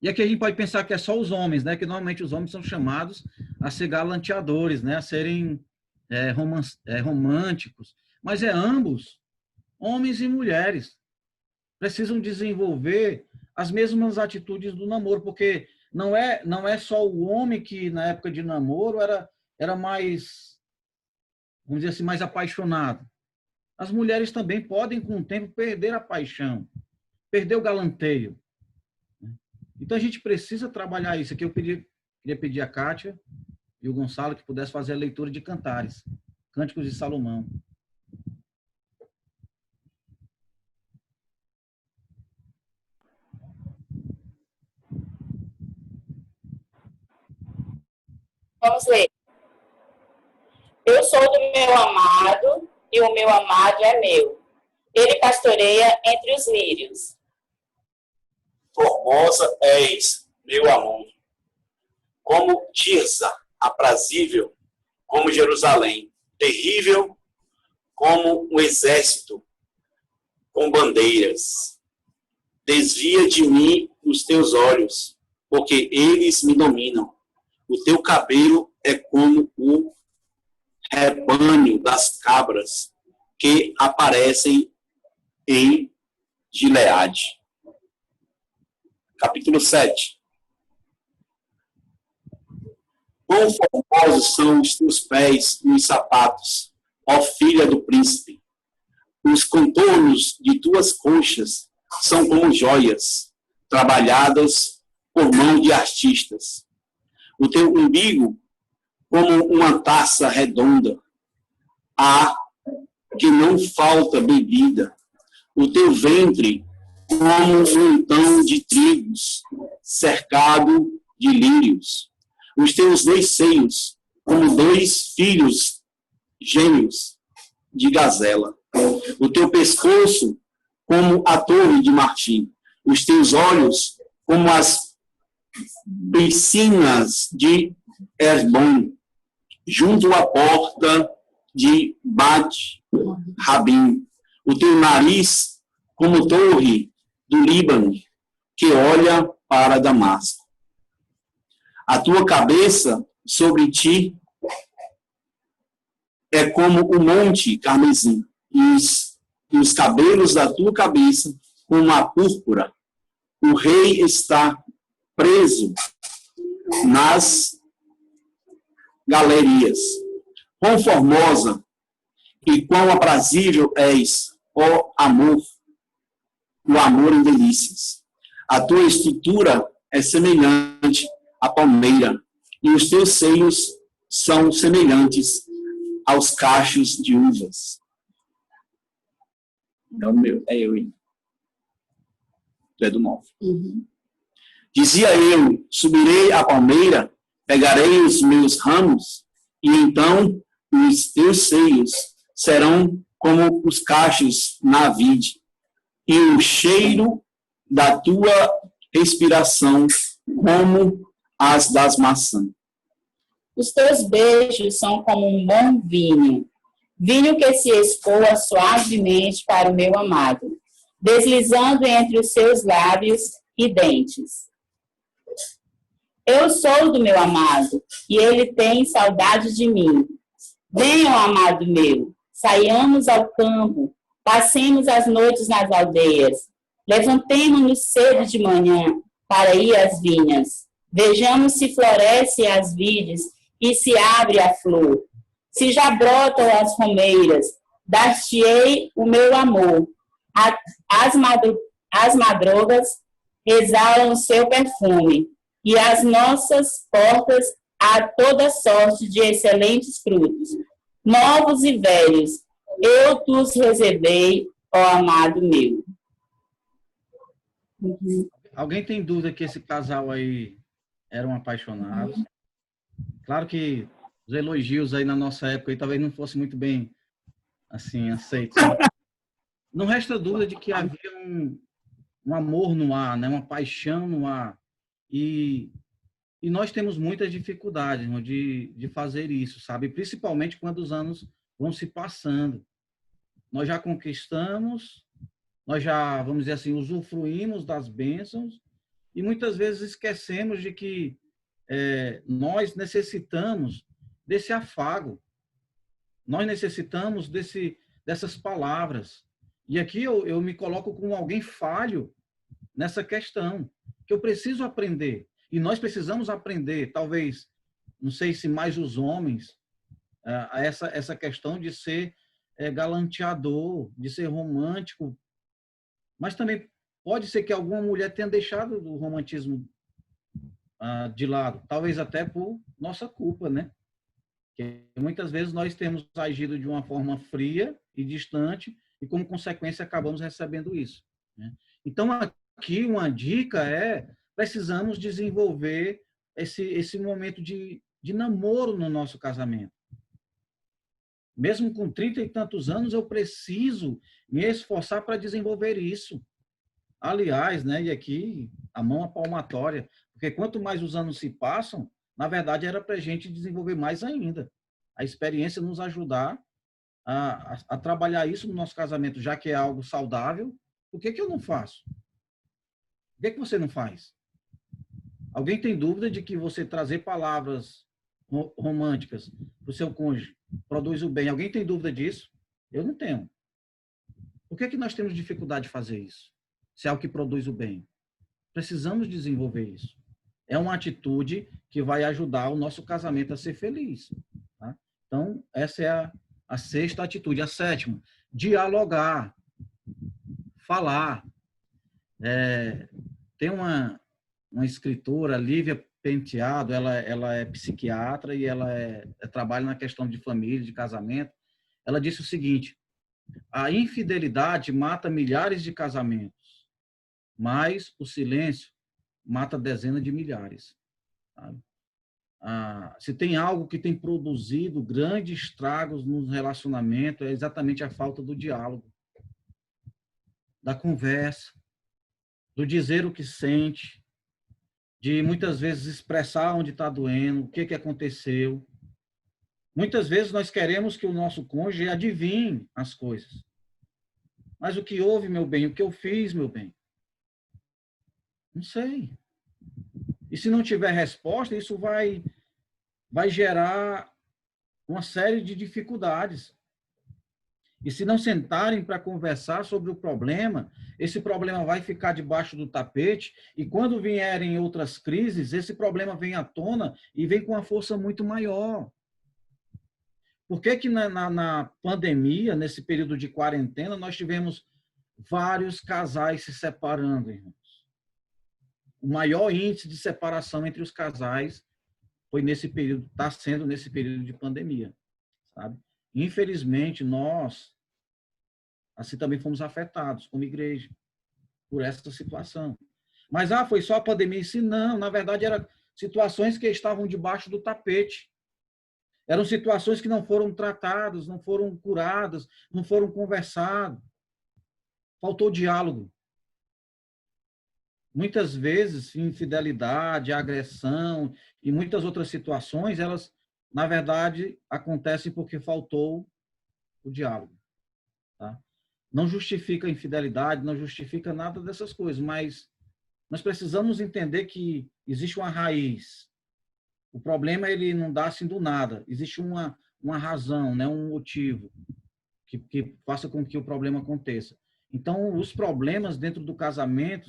E aqui a gente pode pensar que é só os homens, né? Que normalmente os homens são chamados a ser galanteadores, né? A serem românticos. Mas ambos, homens e mulheres, precisam desenvolver as mesmas atitudes do namoro, porque não é só o homem que, na época de namoro, era mais, vamos dizer assim, mais apaixonado. As mulheres também podem, com o tempo, perder a paixão, perder o galanteio. Então, a gente precisa trabalhar isso. Aqui eu queria pedir a Kátia e o Gonçalo que pudesse fazer a leitura de Cantares, Cânticos de Salomão. Vamos ler. Eu sou do meu amado e o meu amado é meu. Ele pastoreia entre os lírios. Formosa és, meu amor, como Tirza, aprazível, como Jerusalém, terrível, como um exército com bandeiras. Desvia de mim os teus olhos, porque eles me dominam. O teu cabelo é como o rebanho das cabras que aparecem em Gileade. Capítulo 7. Quão formosos são os teus pés nos sapatos, ó filha do príncipe. Os contornos de tuas coxas são como joias, trabalhadas por mão de artistas. O teu umbigo, como uma taça redonda, há que não falta bebida. O teu ventre, como um montão de trigos, cercado de lírios. Os teus dois seios, como dois filhos gêmeos de gazela. O teu pescoço, como a torre de marfim. Os teus olhos, como as piscinas de Herbon, junto à porta de Bat-Rabim. O teu nariz, como torre do Líbano, que olha para Damasco. A tua cabeça sobre ti é como o monte Carmesim, e os cabelos da tua cabeça como a púrpura. O rei está preso nas galerias. Quão formosa e quão aprazível és, ó amor, o amor em delícias. A tua estrutura é semelhante à palmeira, e os teus seios são semelhantes aos cachos de uvas. É eu, hein? Tu é do 9. Dizia eu, subirei à palmeira, pegarei os meus ramos, e então os teus seios serão como os cachos na vide, e o cheiro da tua respiração como as das maçãs. Os teus beijos são como um bom vinho, vinho que se escoa suavemente para o meu amado. Deslizando entre os seus lábios, e dentes. Eu sou do meu amado, e ele tem saudade de mim. Venham, amado meu, saiamos ao campo, passemos as noites nas aldeias, levantemo-nos cedo de manhã para ir às vinhas. Vejamos se florescem as vides e se abre a flor. Se já brotam as romeiras, dar-te-ei o meu amor. As madrogas exalam o seu perfume, e as nossas portas há toda sorte de excelentes frutos, novos e velhos. Eu tus reservei, ó amado meu. Alguém tem dúvida que esse casal aí eram apaixonados? Claro que os elogios aí na nossa época aí talvez não fossem muito bem assim aceitos. Não resta dúvida de que havia um amor no ar, né? Uma paixão no ar. E nós temos muitas dificuldades, irmão, de fazer isso, sabe? Principalmente quando os anos vão se passando. Nós já conquistamos, nós já, vamos dizer assim, usufruímos das bênçãos e muitas vezes esquecemos de que nós necessitamos desse afago. Nós necessitamos dessas palavras. E aqui eu me coloco como alguém falho nessa questão, que eu preciso aprender. E nós precisamos aprender, talvez, não sei se mais os homens, essa questão de ser galanteador, de ser romântico. Mas também pode ser que alguma mulher tenha deixado o romantismo de lado, talvez até por nossa culpa, né? Porque muitas vezes nós temos agido de uma forma fria e distante e, como consequência, acabamos recebendo isso, né? Então, aqui uma dica precisamos desenvolver esse momento de namoro no nosso casamento. Mesmo com 30 e tantos anos, eu preciso me esforçar para desenvolver isso. Aliás, né, e aqui a mão à palmatória, porque quanto mais os anos se passam, na verdade era para a gente desenvolver mais ainda. A experiência nos ajudar a trabalhar isso no nosso casamento, já que é algo saudável. Por que eu não faço? Por que você não faz? Alguém tem dúvida de que você trazer palavras românticas para o seu cônjuge produz o bem? Alguém tem dúvida disso? Eu não tenho. Por que nós temos dificuldade de fazer isso? Se é algo que produz o bem. Precisamos desenvolver isso. É uma atitude que vai ajudar o nosso casamento a ser feliz. Tá? Então, essa é a sexta atitude. A sétima, dialogar, falar. Tem uma escritora, Lívia Penteado, ela é psiquiatra e ela trabalha na questão de família, de casamento. Ela disse o seguinte: a infidelidade mata milhares de casamentos, mas o silêncio mata dezenas de milhares. Sabe? Se tem algo que tem produzido grandes estragos no relacionamento, é exatamente a falta do diálogo, da conversa, do dizer o que sente, de muitas vezes expressar onde está doendo, o que aconteceu. Muitas vezes nós queremos que o nosso cônjuge adivinhe as coisas. Mas o que houve, meu bem? O que eu fiz, meu bem? Não sei. E se não tiver resposta, isso vai gerar uma série de dificuldades. E se não sentarem para conversar sobre o problema, esse problema vai ficar debaixo do tapete e quando vierem outras crises, esse problema vem à tona e vem com uma força muito maior. Por que na pandemia, nesse período de quarentena, nós tivemos vários casais se separando, irmãos? O maior índice de separação entre os casais foi nesse período, está sendo nesse período de pandemia, sabe? Infelizmente, nós, assim, também fomos afetados como igreja por essa situação. Mas, foi só a pandemia? Sim, não. Na verdade, eram situações que estavam debaixo do tapete. Eram situações que não foram tratadas, não foram curadas, não foram conversadas. Faltou diálogo. Muitas vezes, infidelidade, agressão e muitas outras situações, elas, na verdade, acontecem porque faltou o diálogo. Tá? Não justifica a infidelidade, não justifica nada dessas coisas, mas nós precisamos entender que existe uma raiz. O problema, ele não dá assim do nada. Existe uma razão, né? Um motivo que faça com que o problema aconteça. Então, os problemas dentro do casamento,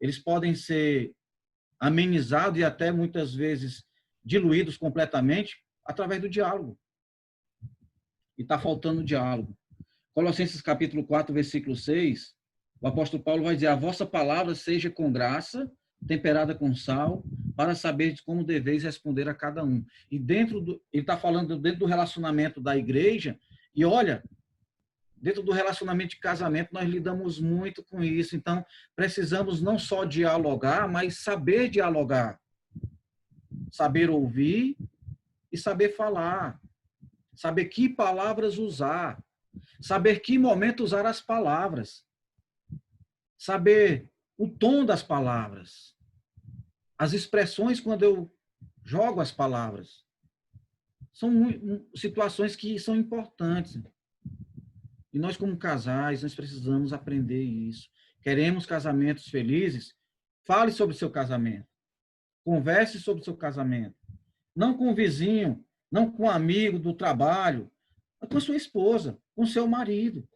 eles podem ser amenizados e até muitas vezes diluídos completamente através do diálogo. E está faltando diálogo. Colossenses capítulo 4, versículo 6, o apóstolo Paulo vai dizer: a vossa palavra seja com graça, temperada com sal, para saber como deveis responder a cada um. E ele está falando dentro do relacionamento da igreja, e olha, dentro do relacionamento de casamento, nós lidamos muito com isso. Então, precisamos não só dialogar, mas saber dialogar. Saber ouvir e saber falar. Saber que palavras usar. Saber que momento usar as palavras. Saber o tom das palavras. As expressões quando eu jogo as palavras. São situações que são importantes. E nós, como casais, nós precisamos aprender isso. Queremos casamentos felizes? Fale sobre o seu casamento. Converse sobre o seu casamento. Não com o vizinho, não com o amigo do trabalho, mas com a sua esposa, com o seu marido.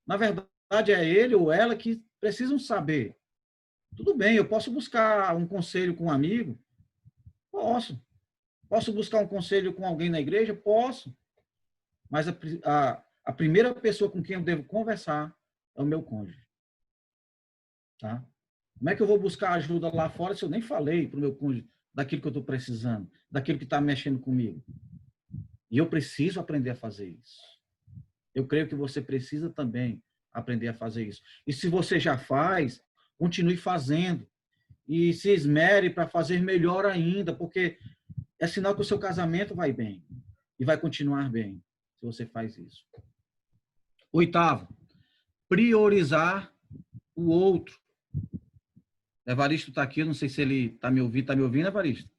Na verdade, é ele ou ela que precisam saber. Tudo bem, eu posso buscar um conselho com um amigo? Posso. Posso buscar um conselho com alguém na igreja? Posso. Mas a primeira pessoa com quem eu devo conversar é o meu cônjuge. Tá? Como é que eu vou buscar ajuda lá fora se eu nem falei para o meu cônjuge daquilo que eu estou precisando, daquilo que está mexendo comigo? E eu preciso aprender a fazer isso. Eu creio que você precisa também aprender a fazer isso. E se você já faz, continue fazendo. E se esmere para fazer melhor ainda, porque é sinal que o seu casamento vai bem. E vai continuar bem, se você faz isso. 8º, priorizar o outro. Evaristo está aqui, eu não sei se ele está me ouvindo. Está me ouvindo, Evaristo?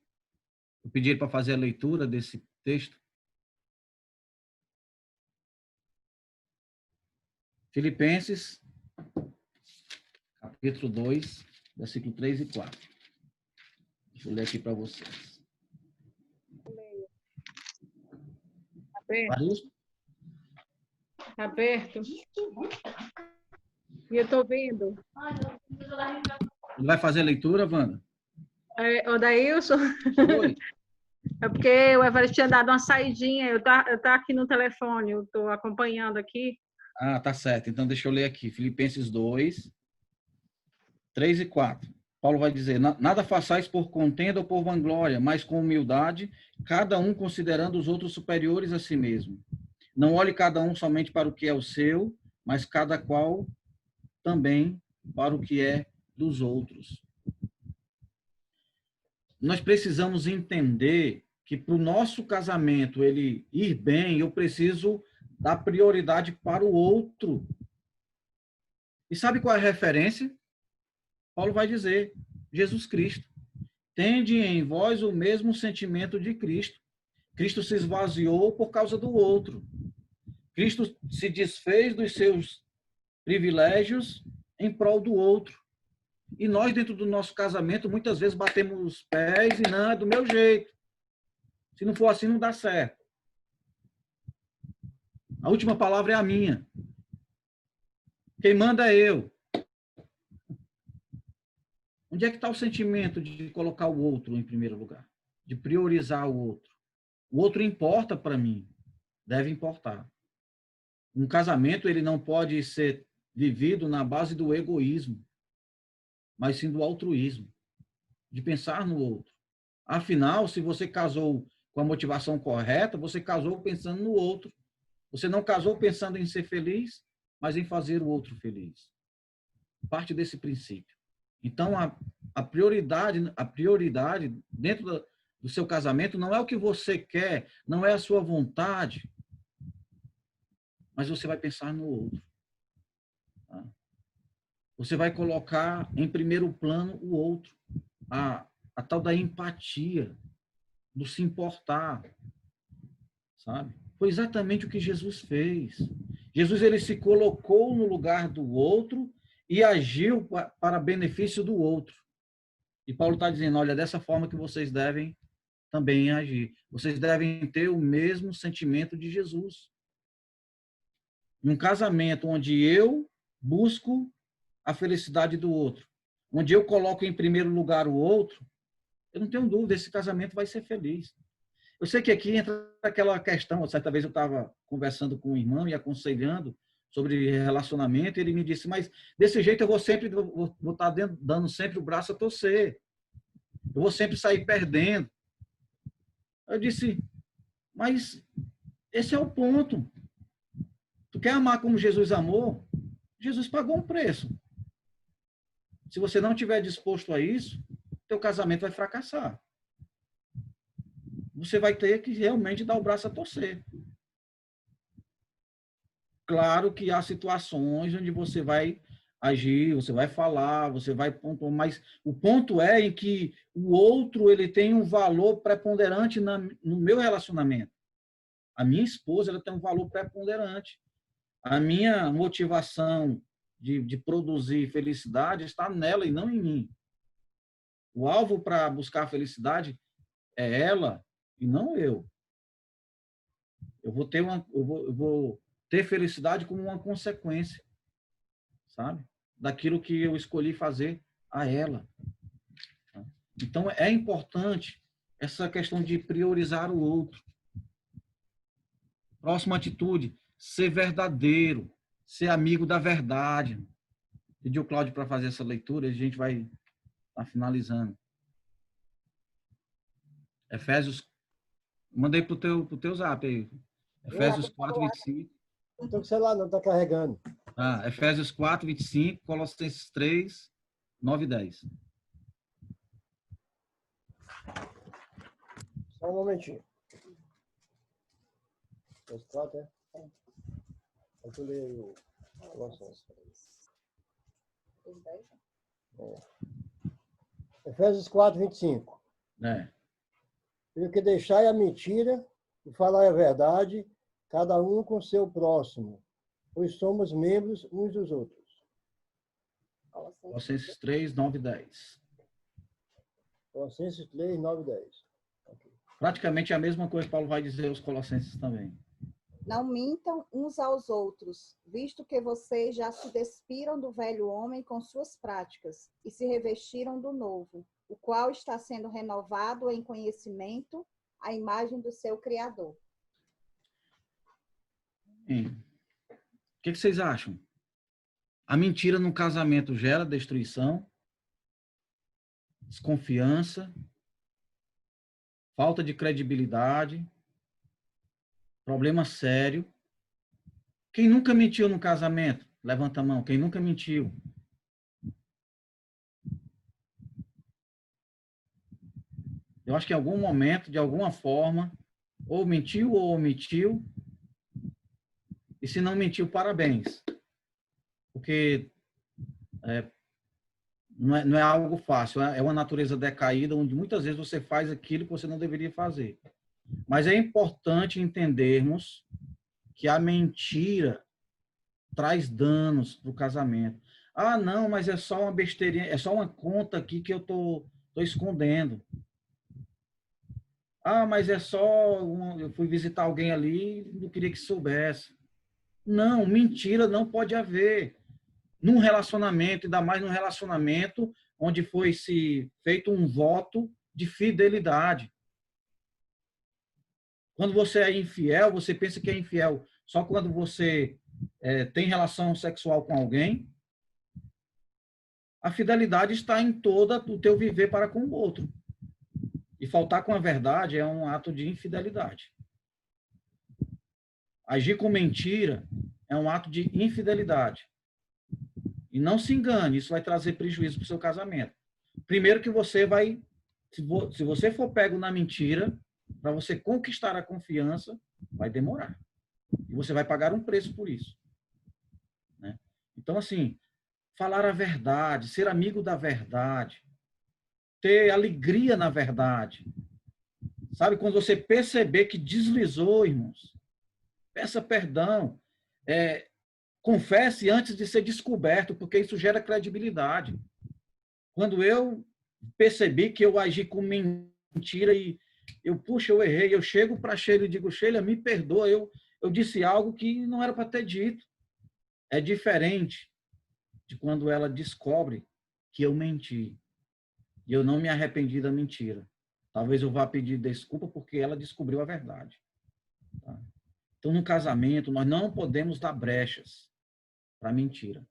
Eu pedi ele para fazer a leitura desse texto. Filipenses, capítulo 2, versículo 3 e 4. Deixa eu ler aqui para vocês. Evaristo? Aberto. E eu estou vendo. Ele vai fazer a leitura, Wanda? Odailson? Oi. É porque o Everest tinha dado uma saidinha. Eu tá aqui no telefone, eu estou acompanhando aqui. Ah, tá certo. Então, deixa eu ler aqui. Filipenses 2, 3 e 4. Paulo vai dizer: nada façais por contenda ou por vanglória, mas com humildade, cada um considerando os outros superiores a si mesmo. Não olhe cada um somente para o que é o seu, mas cada qual também para o que é dos outros. Nós precisamos entender que para o nosso casamento ele ir bem, eu preciso dar prioridade para o outro. E sabe qual é a referência? Paulo vai dizer: Jesus Cristo. Tende em vós o mesmo sentimento de Cristo. Cristo se esvaziou por causa do outro. Cristo se desfez dos seus privilégios em prol do outro. E nós, dentro do nosso casamento, muitas vezes batemos os pés e não, é do meu jeito. Se não for assim, não dá certo. A última palavra é a minha. Quem manda é eu. Onde é que está o sentimento de colocar o outro em primeiro lugar? De priorizar o outro? O outro importa para mim. Deve importar. Um casamento, ele não pode ser vivido na base do egoísmo, mas sim do altruísmo, de pensar no outro. Afinal, se você casou com a motivação correta, você casou pensando no outro. Você não casou pensando em ser feliz, mas em fazer o outro feliz. Parte desse princípio. Então, a prioridade dentro do seu casamento não é o que você quer, não é a sua vontade, mas você vai pensar no outro. Tá? Você vai colocar em primeiro plano o outro. A tal da empatia, do se importar, sabe? Foi exatamente o que Jesus fez. Jesus, ele se colocou no lugar do outro e agiu para benefício do outro. E Paulo está dizendo, olha, dessa forma que vocês devem também agir. Vocês devem ter o mesmo sentimento de Jesus. Num casamento onde eu busco a felicidade do outro, onde eu coloco em primeiro lugar o outro, eu não tenho dúvida, esse casamento vai ser feliz. Eu sei que aqui entra aquela questão, certa vez eu estava conversando com um irmão e aconselhando sobre relacionamento, e ele me disse, mas desse jeito eu vou estar dando sempre o braço a torcer. Eu vou sempre sair perdendo. Eu disse, mas esse é o ponto. Tu quer amar como Jesus amou? Jesus pagou um preço. Se você não estiver disposto a isso, teu casamento vai fracassar. Você vai ter que realmente dar o braço a torcer. Claro que há situações onde você vai agir, você vai falar, você vai pontuar, mas o ponto é em que o outro ele tem um valor preponderante no meu relacionamento. A minha esposa ela tem um valor preponderante. A minha motivação de produzir felicidade está nela e não em mim. O alvo para buscar a felicidade é ela e não eu. Eu vou ter felicidade como uma consequência, sabe? Daquilo que eu escolhi fazer a ela. Então, é importante essa questão de priorizar o outro. Próxima atitude, ser verdadeiro, ser amigo da verdade. Pedi o Cláudio para fazer essa leitura e a gente vai estar finalizando. Efésios, mandei para o teu zap aí. Efésios 4, 25. Não estou com o celular, não, está carregando. Efésios 4, 25, Colossenses 3, 9 e 10. Só um momentinho. Os 4, é? Eu ler o Colossenses. Efésios 4, 25. Pelo que deixai a mentira e falai a verdade, cada um com seu próximo, pois somos membros uns dos outros. Colossenses 3, 9 e 10. Colossenses 3, 9 e 10. Okay. Praticamente a mesma coisa que Paulo vai dizer aos Colossenses também. Não mintam uns aos outros, visto que vocês já se despiram do velho homem com suas práticas e se revestiram do novo, o qual está sendo renovado em conhecimento à imagem do seu Criador. O que vocês acham? A mentira no casamento gera destruição, desconfiança, falta de credibilidade, problema sério. Quem nunca mentiu no casamento? Levanta a mão. Quem nunca mentiu? Eu acho que em algum momento, de alguma forma, ou mentiu ou omitiu. E se não mentiu, parabéns. Porque não é algo fácil. É uma natureza decaída, onde muitas vezes você faz aquilo que você não deveria fazer. Mas é importante entendermos que a mentira traz danos para o casamento. Ah, não, mas é só uma besteirinha, é só uma conta aqui que eu tô escondendo. Ah, mas é só eu fui visitar alguém ali e não queria que soubesse. Não, mentira não pode haver. Num relacionamento, ainda mais num relacionamento onde foi se feito um voto de fidelidade. Quando você é infiel, você pensa que é infiel só quando você tem relação sexual com alguém. A fidelidade está em todo o teu viver para com o outro. E faltar com a verdade é um ato de infidelidade. Agir com mentira é um ato de infidelidade. E não se engane, isso vai trazer prejuízo para o seu casamento. Primeiro que você vai, se você for pego na mentira, para você conquistar a confiança, vai demorar. E você vai pagar um preço por isso. Né? Então, assim, falar a verdade, ser amigo da verdade, ter alegria na verdade. Sabe, quando você perceber que deslizou, irmãos, peça perdão. confesse antes de ser descoberto, porque isso gera credibilidade. Quando eu percebi que eu agi com mentira e eu errei, eu chego para Sheila e digo, Sheila, me perdoa, eu disse algo que não era para ter dito. É diferente de quando ela descobre que eu menti. E eu não me arrependi da mentira. Talvez eu vá pedir desculpa porque ela descobriu a verdade. Tá? Então, no casamento, nós não podemos dar brechas para mentira.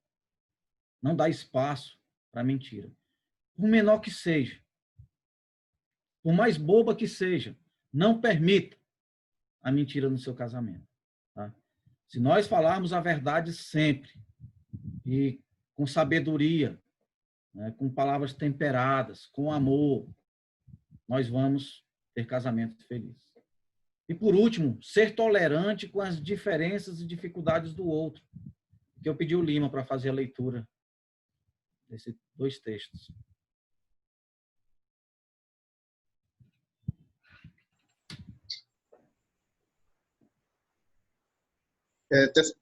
Não dá espaço para mentira. Por menor que seja, por mais boba que seja, não permita a mentira no seu casamento. Tá? Se nós falarmos a verdade sempre, e com sabedoria, né, com palavras temperadas, com amor, nós vamos ter casamentos felizes. E, por último, ser tolerante com as diferenças e dificuldades do outro. Que eu pedi o Lima para fazer a leitura desses 2 textos.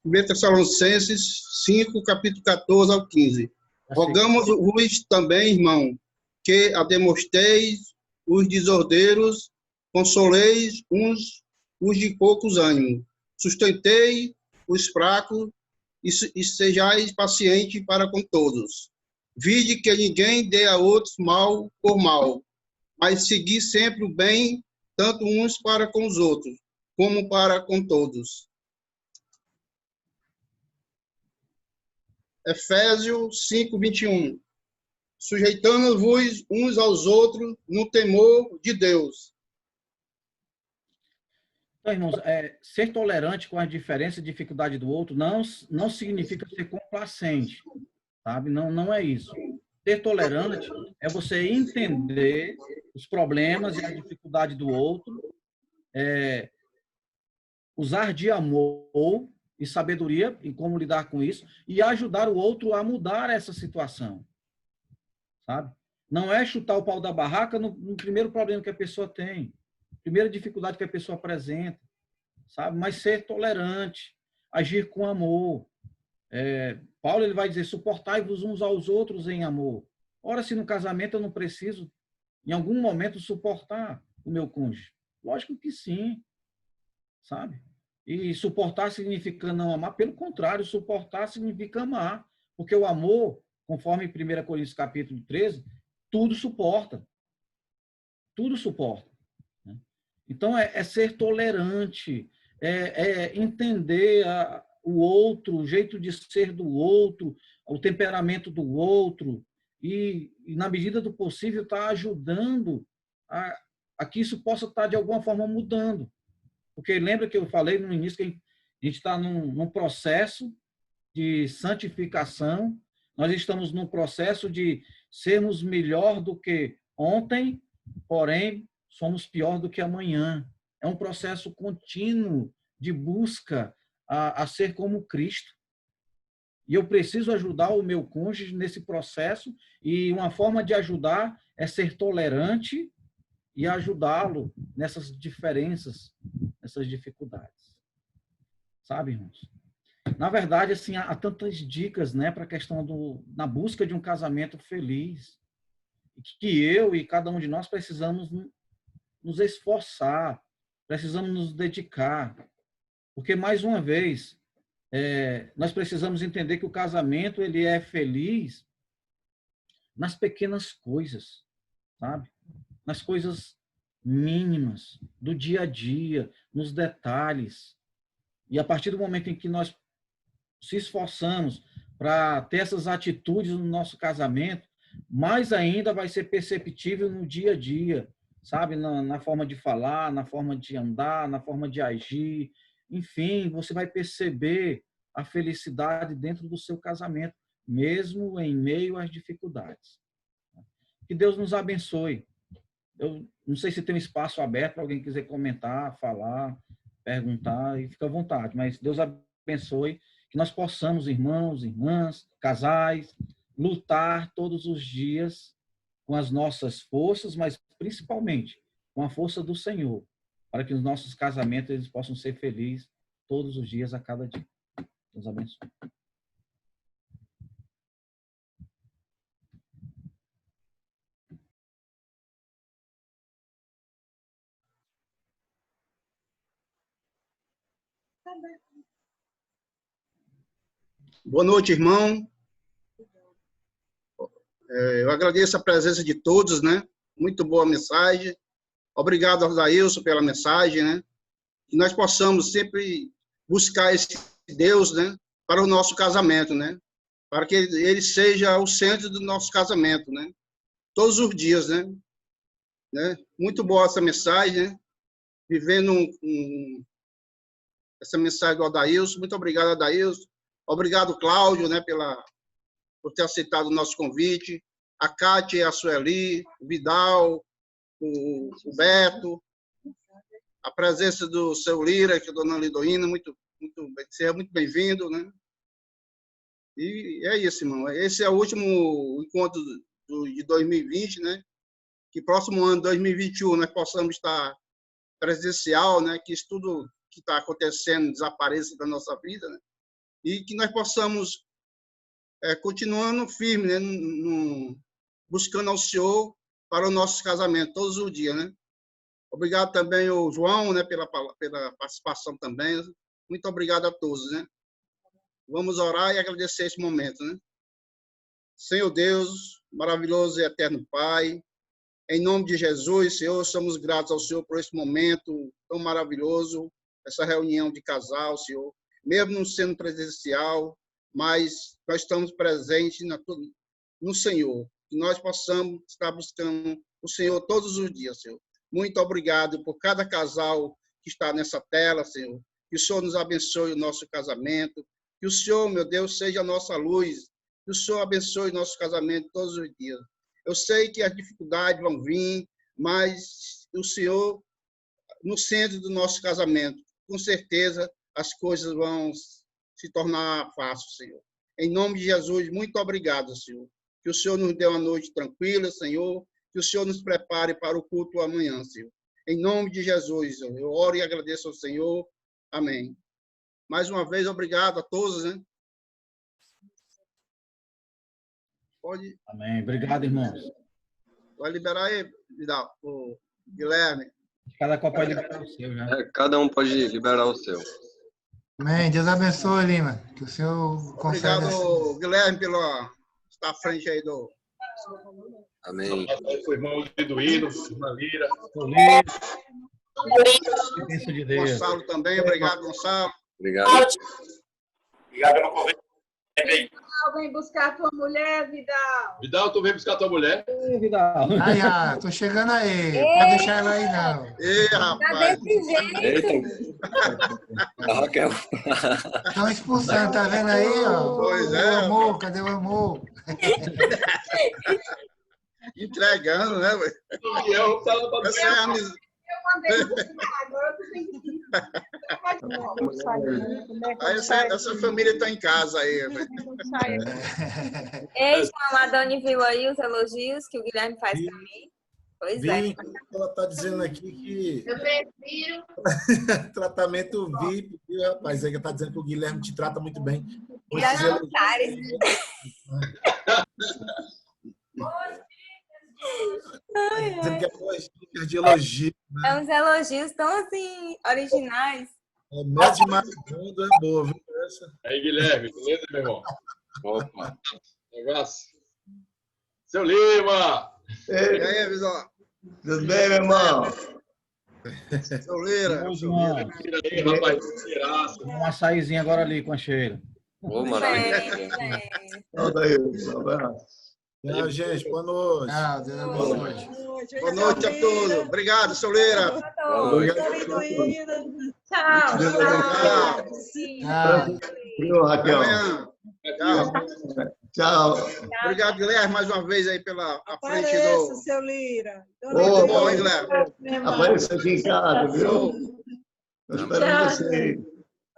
Primeiro Tessalonicenses 5, capítulo 14 ao 15. Rogamos-vos também, irmão, que ademosteis os desordeiros, consoleis os de poucos ânimos, sustentei os fracos e sejais pacientes para com todos. Vide que ninguém dê a outros mal por mal, mas segui sempre o bem, tanto uns para com os outros, como para com todos. Efésios 5, 21. Sujeitando-vos uns aos outros no temor de Deus. Então, irmãos, ser tolerante com as diferenças e dificuldade do outro não significa ser complacente, sabe? Não é isso. Ser tolerante é você entender os problemas e a dificuldade do outro, usar de amor e sabedoria em como lidar com isso e ajudar o outro a mudar essa situação, sabe? Não é chutar o pau da barraca no primeiro problema que a pessoa tem, primeira dificuldade que a pessoa apresenta, sabe? Mas ser tolerante, agir com amor. Paulo ele vai dizer, suportai-vos uns aos outros em amor. Ora, se no casamento eu não preciso, em algum momento, suportar o meu cônjuge? Lógico que sim, sabe? E suportar significa não amar, pelo contrário, suportar significa amar, porque o amor, conforme 1 Coríntios capítulo 13, tudo suporta. Tudo suporta. Né? Então, é ser tolerante, entender o outro, o jeito de ser do outro, o temperamento do outro, e na medida do possível, estar ajudando a que isso possa estar, de alguma forma, mudando. Porque lembra que eu falei no início que a gente está num processo de santificação, nós estamos num processo de sermos melhor do que ontem, porém, somos pior do que amanhã. É um processo contínuo de busca a ser como Cristo. E eu preciso ajudar o meu cônjuge nesse processo, e uma forma de ajudar é ser tolerante e ajudá-lo nessas diferenças, nessas dificuldades. Sabe, irmãos? Na verdade, assim, há tantas dicas, né, para a questão na busca de um casamento feliz, que eu e cada um de nós precisamos nos esforçar, precisamos nos dedicar, porque, mais uma vez, nós precisamos entender que o casamento ele é feliz nas pequenas coisas, sabe? Nas coisas mínimas, do dia a dia, nos detalhes. E a partir do momento em que nós se esforçamos para ter essas atitudes no nosso casamento, mais ainda vai ser perceptível no dia a dia, sabe? Na forma de falar, na forma de andar, na forma de agir. Enfim, você vai perceber a felicidade dentro do seu casamento, mesmo em meio às dificuldades. Que Deus nos abençoe. Eu não sei se tem um espaço aberto para alguém quiser comentar, falar, perguntar, e fica à vontade, mas Deus abençoe, que nós possamos, irmãos, irmãs, casais, lutar todos os dias com as nossas forças, mas principalmente com a força do Senhor, para que os nossos casamentos eles possam ser felizes todos os dias, a cada dia. Deus abençoe. Boa noite, irmão. Eu agradeço a presença de todos, né? Muito boa mensagem. Obrigado, Adailson, pela mensagem, né? Que nós possamos sempre buscar esse Deus, né? Para o nosso casamento, né? Para que ele seja o centro do nosso casamento, né? Todos os dias, né? Muito boa essa mensagem, né? Vivendo essa mensagem do Adailson. Muito obrigado, Adailson. Obrigado, Cláudio, né? Por ter aceitado o nosso convite. A Cátia, a Sueli, o Vidal, o Beto, a presença do seu Lira, que é a dona Lidoína, seja muito bem-vindo, né? E é isso, irmão. Esse é o último encontro de 2020, né? Que próximo ano, 2021, nós possamos estar presencial, né? Que isso tudo que está acontecendo desapareça da nossa vida, né? E que nós possamos continuando firme, né? Buscando ao Senhor para o nosso casamento todos os dias, né? Obrigado também ao João, né? Pela participação também. Muito obrigado a todos, né? Vamos orar e agradecer esse momento, né? Senhor Deus, maravilhoso e eterno Pai, em nome de Jesus, Senhor, somos gratos ao Senhor por esse momento tão maravilhoso, essa reunião de casal, Senhor, mesmo não sendo presencial, mas nós estamos presentes no Senhor, que nós possamos estar buscando o Senhor todos os dias, Senhor. Muito obrigado por cada casal que está nessa tela, Senhor. Que o Senhor nos abençoe o nosso casamento, que o Senhor, meu Deus, seja a nossa luz, que o Senhor abençoe o nosso casamento todos os dias. Eu sei que as dificuldades vão vir, mas o Senhor, no centro do nosso casamento, com certeza as coisas vão se tornar fáceis, Senhor. Em nome de Jesus, muito obrigado, Senhor. Que o Senhor nos dê uma noite tranquila, Senhor. Que o Senhor nos prepare para o culto amanhã, Senhor. Em nome de Jesus, eu oro e agradeço ao Senhor. Amém. Mais uma vez, obrigado a todos, né? Pode. Amém. Obrigado, irmãos. Vai liberar aí, Vidal, o Guilherme. Cada qual pode liberar o seu, né? Cada um pode liberar o seu. Amém. Deus abençoe, Lima. Que o Senhor conceda. Obrigado, Guilherme, pela estar à frente aí do... Amém. O irmão Liduíno, irmã Lira. Bênção de Deus. Gonçalo também. Obrigado, Gonçalo. Obrigado. Obrigado pelo convite. Vem buscar a tua mulher, Vidal. Vidal, tu vem buscar tua mulher? Vidal. Ai, tô chegando aí. Pode deixar ela aí, não. Ei, rapaz. Eita. A Raquel. Estão expulsando, tá vendo aí, ó? Pois Cadê o amor? Cadê o amor? Entregando, né? Eu tava Essa é a amizade. Eu mandei buscar, agora tu tem que ir. Essa família está em casa aí. Ei, a Dani viu aí os elogios que o Guilherme faz para mim? Pois é. Ela está dizendo aqui que... Eu prefiro... tratamento VIP, viu, rapaz? Aí está dizendo que o Guilherme te trata muito bem. Dizendo que é boas dicas de elogio. Né? É uns elogios tão assim, originais. É médio mais fundo, é boa, viu? Essa. Aí, Guilherme, beleza, meu irmão? Opa. Negócio. Seu Lima! E aí, Visão? Tudo bem, meu irmão? Seu Lira. Tira aí, rapaz. Um açaizinho agora ali com a Sheila. Ô, maravilha. Olha aí, um abraço. Tchau, gente. Boa noite. Tchau, Deus abençoe. Boa noite a todos. Obrigado, seu Lira. Tchau. Viu, Raquel? Tchau. Tchau. Obrigado, Guilherme, mais uma vez aí pela frente Apareça, do... seu Lira. Muito bom, hein, Guilherme? Apareça aqui em casa, viu? Estou esperando você.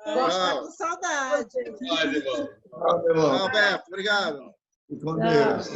Estou com saudade. Vai, irmão. Tchau, meu irmão. Tchau, Beto. Obrigado. Fique com Deus.